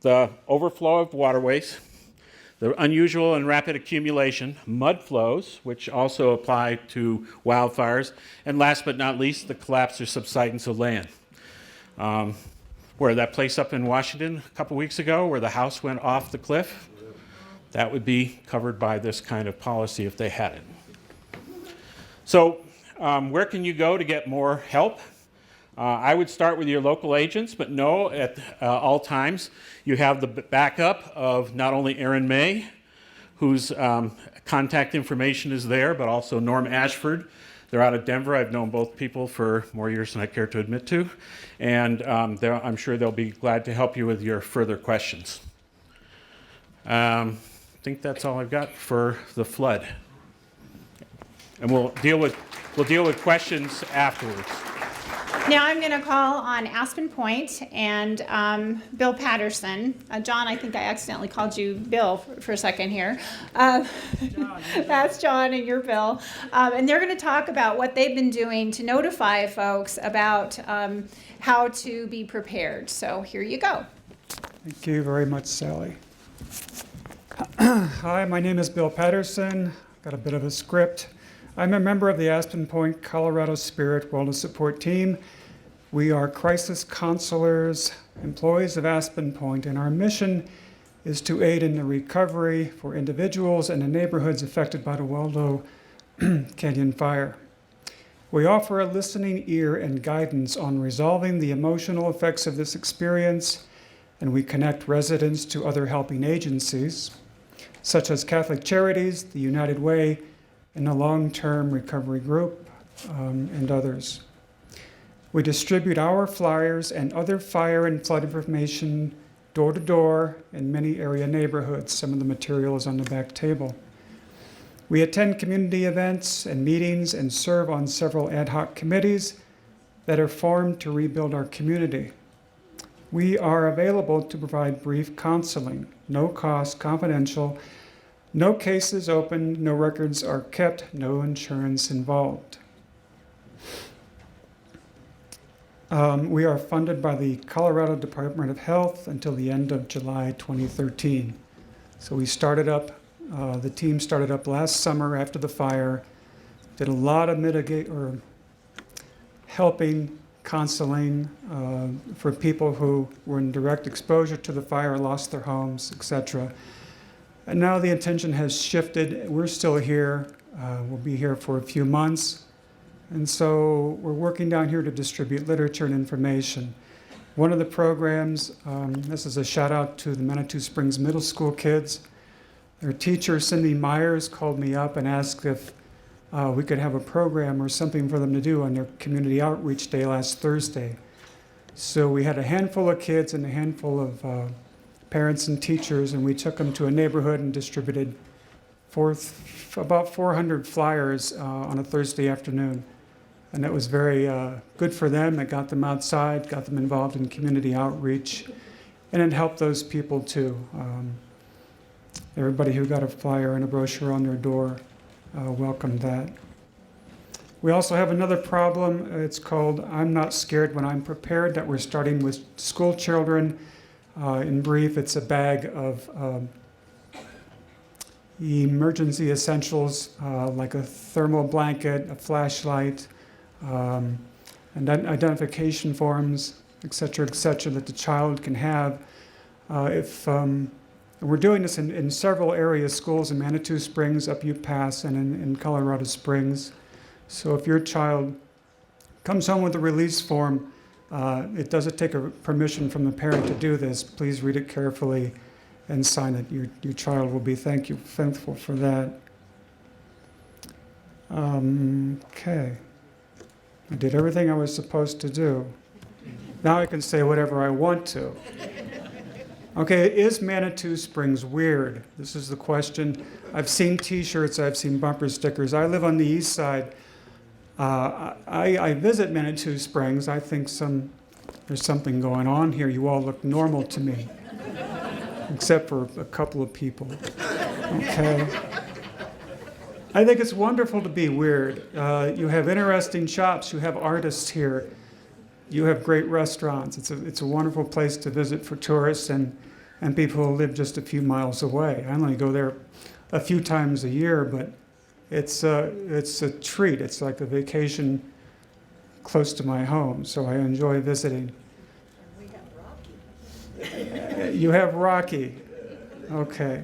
the overflow of waterways, the unusual and rapid accumulation, mud flows, which also apply to wildfires, and last but not least, the collapse or subsidence of land. Where that place up in Washington a couple weeks ago where the house went off the cliff, that would be covered by this kind of policy if they had it. So where can you go to get more help? I would start with your local agents, but know at all times you have the backup of not only Erin May, whose contact information is there, but also Norm Ashford. They're out of Denver. I've known both people for more years than I care to admit to, and I'm sure they'll be glad to help you with your further questions. I think that's all I've got for the flood, and we'll deal with questions afterwards.
Now I'm going to call on Aspen Point and Bill Patterson. John, I think I accidentally called you Bill for a second here. That's John and you're Bill. And they're going to talk about what they've been doing to notify folks about how to be prepared. So here you go.
Thank you very much, Sally. Hi, my name is Bill Patterson. Got a bit of a script. I'm a member of the Aspen Point, Colorado Spirit Wellness Support Team. We are crisis counselors, employees of Aspen Point, and our mission is to aid in the recovery for individuals and the neighborhoods affected by the Waldo Canyon fire. We offer a listening ear and guidance on resolving the emotional effects of this experience, and we connect residents to other helping agencies, such as Catholic Charities, the United Way, and the Long-Term Recovery Group, and others. We distribute our flyers and other fire and flood information door to door in many area neighborhoods. Some of the material is on the back table. We attend community events and meetings and serve on several ad hoc committees that are formed to rebuild our community. We are available to provide brief counseling, no cost, confidential, no cases opened, no records are kept, no insurance involved. We are funded by the Colorado Department of Health until the end of July 2013. So we started up, the team started up last summer after the fire, did a lot of helping, counseling for people who were in direct exposure to the fire, lost their homes, etc. And now the intention has shifted. We're still here. We'll be here for a few months. And so we're working down here to distribute literature and information. One of the programs, this is a shout out to the Manitou Springs Middle School kids. Their teacher, Cindy Myers, called me up and asked if we could have a program or something for them to do on their community outreach day last Thursday. So we had a handful of kids and a handful of parents and teachers, and we took them to a neighborhood and distributed about 400 flyers on a Thursday afternoon. And it was very good for them. It got them outside, got them involved in community outreach, and it helped those people too. Everybody who got a flyer and a brochure on their door welcomed that. We also have another problem. It's called I'm Not Scared When I'm Prepared, that we're starting with school children. In brief, it's a bag of emergency essentials like a thermal blanket, a flashlight, and identification forms, et cetera, that the child can have. We're doing this in several areas, schools in Manitou Springs, up Ute Pass, and in Colorado Springs. So if your child comes home with a release form, it doesn't take a permission from the parent to do this. Please read it carefully and sign it. Your child will be thankful for that. Okay. I did everything I was supposed to do. Now I can say whatever I want to. Okay, is Manitou Springs weird? This is the question. I've seen T-shirts, I've seen bumper stickers. I live on the east side. I visit Manitou Springs. I think there's something going on here. You all look normal to me, except for a couple of people. Okay. I think it's wonderful to be weird. You have interesting shops. You have artists here. You have great restaurants. It's a wonderful place to visit for tourists and people who live just a few miles away. I only go there a few times a year, but it's a treat. It's like a vacation close to my home, so I enjoy visiting. We have Rocky. You have Rocky. Okay.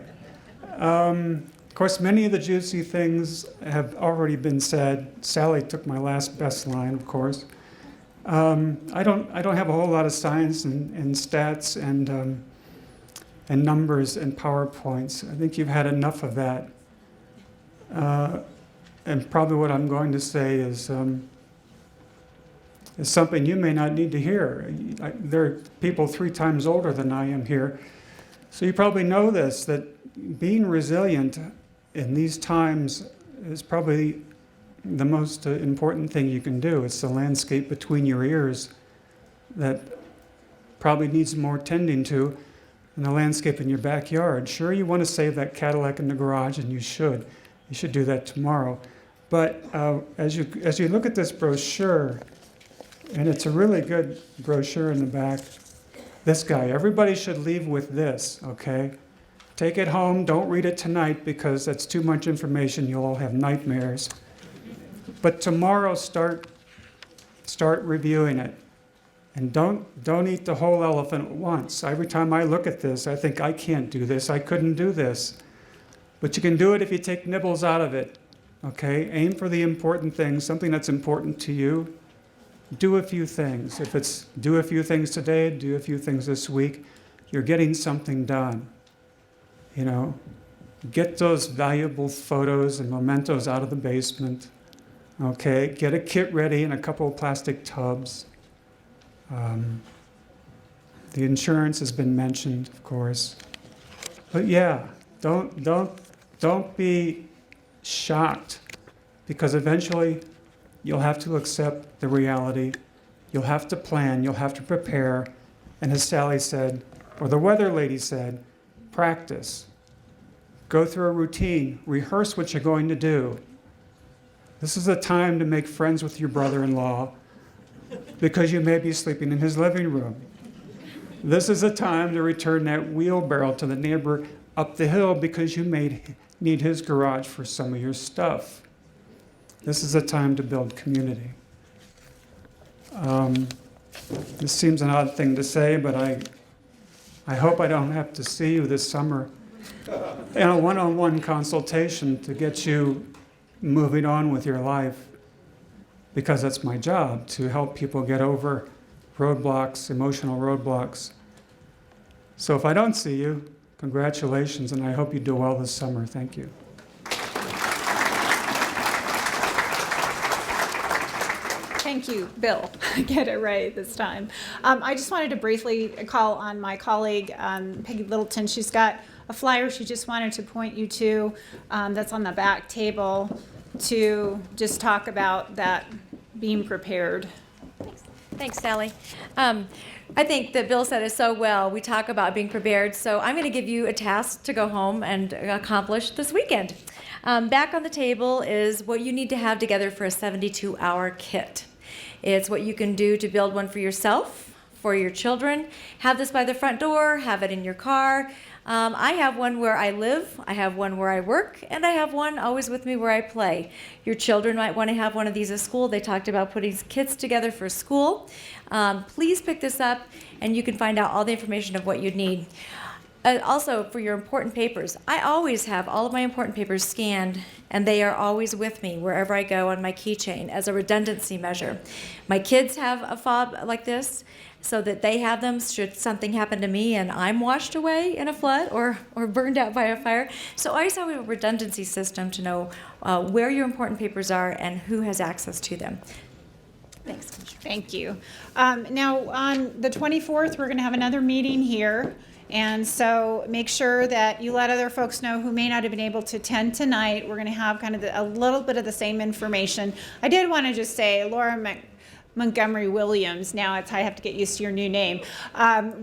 Of course, many of the juicy things have already been said. Sally took my last best line, of course. I don't have a whole lot of science and stats and numbers and PowerPoints. I think you've had enough of that. And probably what I'm going to say is something you may not need to hear. There are people 3 times older than I am here. So you probably know this, that being resilient in these times is probably the most important thing you can do. It's the landscape between your ears that probably needs more tending to than the landscape in your backyard. Sure, you want to save that Cadillac in the garage, and you should. You should do that tomorrow. But as you look at this brochure, and it's a really good brochure in the back, this guy, everybody should leave with this, okay? Take it home, don't read it tonight because that's too much information, you'll all have nightmares. But tomorrow start reviewing it. And don't eat the whole elephant at once. Every time I look at this, I think I can't do this, I couldn't do this. But you can do it if you take nibbles out of it, okay? Aim for the important things, something that's important to you. Do a few things. If it's do a few things today, do a few things this week, you're getting something done. You know, get those valuable photos and mementos out of the basement, okay? Get a kit ready and a couple of plastic tubs. The insurance has been mentioned, of course. But yeah, don't be shocked, because eventually you'll have to accept the reality. You'll have to plan, you'll have to prepare, and as Sally said, or the weather lady said, practice. Go through a routine, rehearse what you're going to do. This is a time to make friends with your brother-in-law, because you may be sleeping in his living room. This is a time to return that wheelbarrow to the neighbor up the hill because you may need his garage for some of your stuff. This is a time to build community. This seems an odd thing to say, but I hope I don't have to see you this summer in a one-on-one consultation to get you moving on with your life, because that's my job, to help people get over roadblocks, emotional roadblocks. So if I don't see you, congratulations, and I hope you do well this summer. Thank you.
Thank you, Bill. I get it right this time. I just wanted to briefly call on my colleague, Peggy Littleton. She's got a flyer she just wanted to point you to that's on the back table to just talk about that being prepared.
Thanks, Sally. I think that Bill said it so well. We talk about being prepared, so I'm going to give you a task to go home and accomplish this weekend. Back on the table is what you need to have together for a 72-hour kit. It's what you can do to build one for yourself, for your children. Have this by the front door, have it in your car. I have one where I live, I have one where I work, and I have one always with me where I play. Your children might want to have one of these at school. They talked about putting kits together for school. Please pick this up, and you can find out all the information of what you need. Also, for your important papers, I always have all of my important papers scanned, and they are always with me wherever I go on my keychain as a redundancy measure. My kids have a fob like this, so that they have them should something happen to me and I'm washed away in a flood or burned out by a fire. So I always have a redundancy system to know where your important papers are and who has access to them. Thanks.
Thank you. Now, on the 24th, we're going to have another meeting here, And so make sure that you let other folks know who may not have been able to attend tonight. We're going to have kind of a little bit of the same information. I did want to just say, Laura Montgomery Williams, now I have to get used to your new name.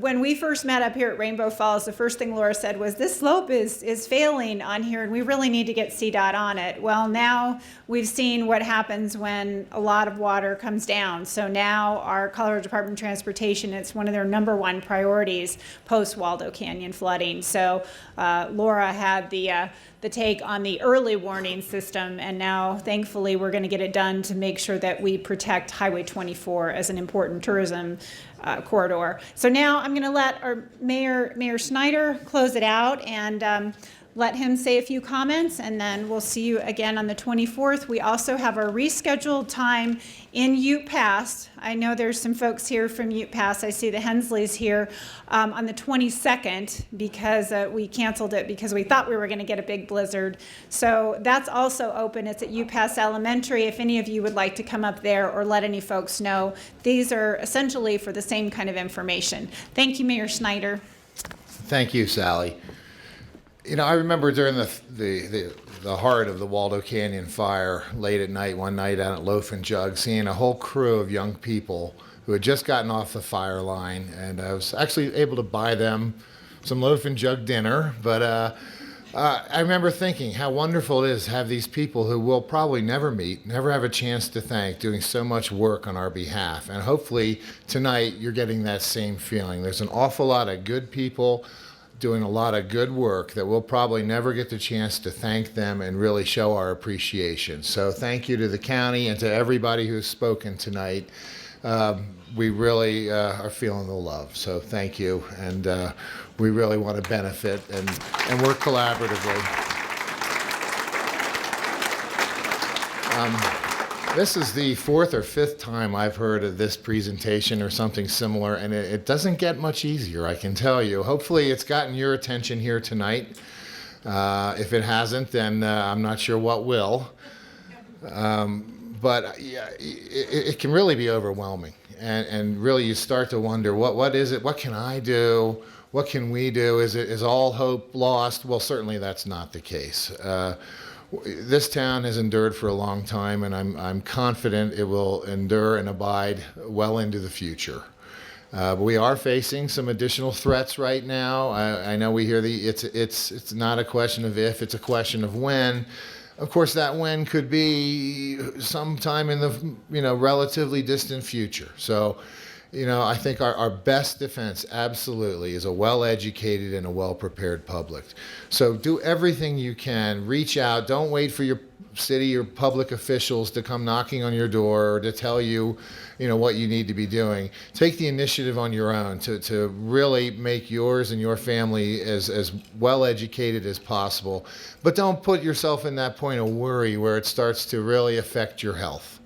When we first met up here at Rainbow Falls, the first thing Laura said was, this slope is failing on here and we really need to get CDOT on it. Well, now we've seen what happens when a lot of water comes down. So now our Colorado Department of Transportation, it's one of their #1 priorities post Waldo Canyon flooding. So Laura had the take on the early warning system, and now thankfully we're going to get it done to make sure that we protect Highway 24 as an important tourism corridor. So now I'm going to let our Mayor Snyder close it out and let him say a few comments, and then we'll see you again on the 24th. We also have our rescheduled time in Ute Pass. I know there's some folks here from Ute Pass. I see the Hensleys here on the 22nd because we canceled it because we thought we were going to get a big blizzard. So that's also open. It's at Ute Pass Elementary. If any of you would like to come up there or let any folks know, these are essentially for the same kind of information. Thank you, Mayor Snyder.
Thank you, Sally. You know, I remember during the heart of the Waldo Canyon fire, late at night, one night out at Loaf and Jug, seeing a whole crew of young people who had just gotten off the fire line, and I was actually able to buy them some Loaf and Jug dinner. But I remember thinking how wonderful it is to have these people who we'll probably never meet, never have a chance to thank, doing so much work on our behalf. And hopefully tonight you're getting that same feeling. There's an awful lot of good people doing a lot of good work that we'll probably never get the chance to thank them and really show our appreciation. So thank you to the county and to everybody who's spoken tonight. We really are feeling the love, so thank you. And we really want to benefit and work collaboratively. This is the 4th or 5th time I've heard of this presentation or something similar, and it doesn't get much easier, I can tell you. Hopefully it's gotten your attention here tonight. If it hasn't, then I'm not sure what will. But yeah, it can really be overwhelming. And really you start to wonder, what is it? What can I do? What can we do? Is all hope lost? Well, certainly that's not the case. This town has endured for a long time, and I'm confident it will endure and abide well into the future. But we are facing some additional threats right now. I know we hear it's not a question of if, it's a question of when. Of course, that when could be sometime in the relatively distant future. So, I think our best defense absolutely is a well-educated and a well-prepared public. So do everything you can. Reach out. Don't wait for your city or public officials to come knocking on your door or to tell you, what you need to be doing. Take the initiative on your own to really make yours and your family as well-educated as possible. But don't put yourself in that point of worry where it starts to really affect your health.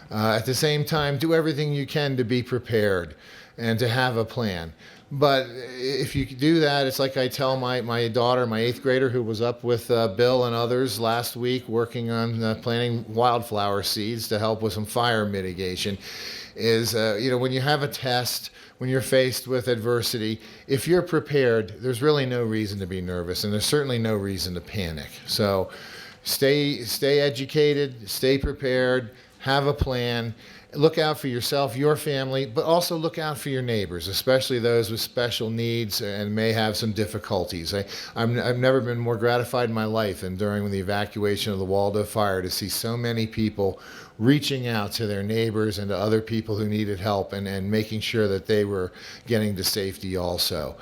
At the same time, do everything you can to be prepared and to have a plan. But if you do that, it's like I tell my daughter, my 8th grader, who was up with Bill and others last week working on planting wildflower seeds to help with some fire mitigation, is, when you have a test, when you're faced with adversity, if you're prepared, there's really no reason to be nervous, and there's certainly no reason to panic. So stay educated, stay prepared, have a plan, look out for yourself, your family, but also look out for your neighbors, especially those with special needs and may have some difficulties. I've never been more gratified in my life than during the evacuation of the Waldo fire to see so many people reaching out to their neighbors and to other people who needed help and making sure that they were getting to safety also.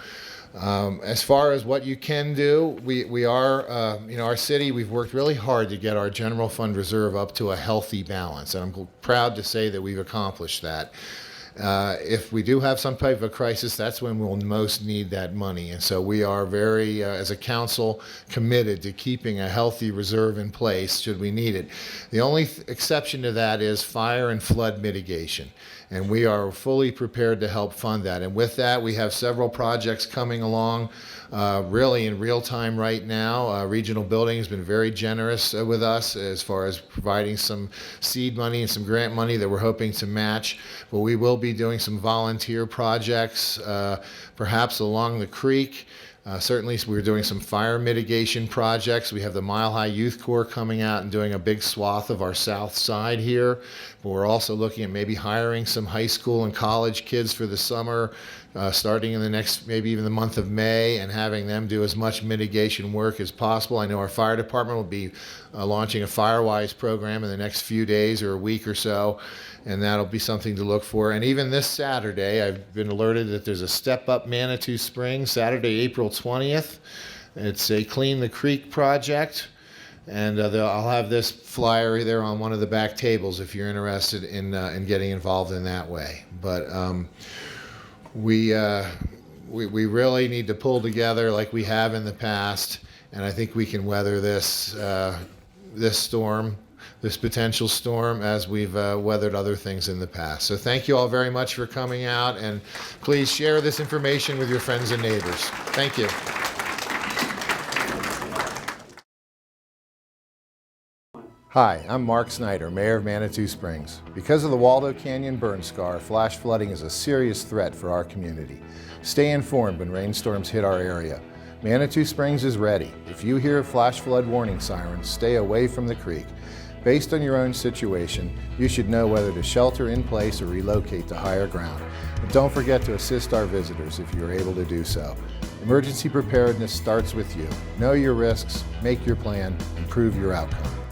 As far as what you can do, we are, our city, we've worked really hard to get our general fund reserve up to a healthy balance, and I'm proud to say that we've accomplished that. If we do have some type of a crisis, that's when we'll most need that money, and so we are very, as a council, committed to keeping a healthy reserve in place should we need it. The only exception to that is fire and flood mitigation. and we are fully prepared to help fund that. And with that, we have several projects coming along really in real time right now. Regional Building has been very generous with us as far as providing some seed money and some grant money that we're hoping to match. But we will be doing some volunteer projects, perhaps along the creek. Certainly, we're doing some fire mitigation projects. We have the Mile High Youth Corps coming out and doing a big swath of our south side here. But we're also looking at maybe hiring some high school and college kids for the summer, starting in the next, maybe even the month of May, and having them do as much mitigation work as possible. I know our fire department will be launching a Firewise program in the next few days or a week or so, and that'll be something to look for. And even this Saturday, I've been alerted that there's a Step Up Manitou Springs, Saturday, April 20th. It's a Clean the Creek project, and I'll have this flyer there on one of the back tables if you're interested in getting involved in that way. But we really need to pull together like we have in the past, and I think we can weather this storm, this potential storm, as we've weathered other things in the past. So thank you all very much for coming out, and please share this information with your friends and neighbors. Thank you. Hi, I'm Mark Snyder, Mayor of Manitou Springs. Because of the Waldo Canyon burn scar, flash flooding is a serious threat for our community. Stay informed when rainstorms hit our area. Manitou Springs is ready. If you hear a flash flood warning siren, stay away from the creek. Based on your own situation, you should know whether to shelter in place or relocate to higher ground. And don't forget to assist our visitors if you are able to do so. Emergency preparedness starts with you. Know your risks, make your plan, improve your outcome.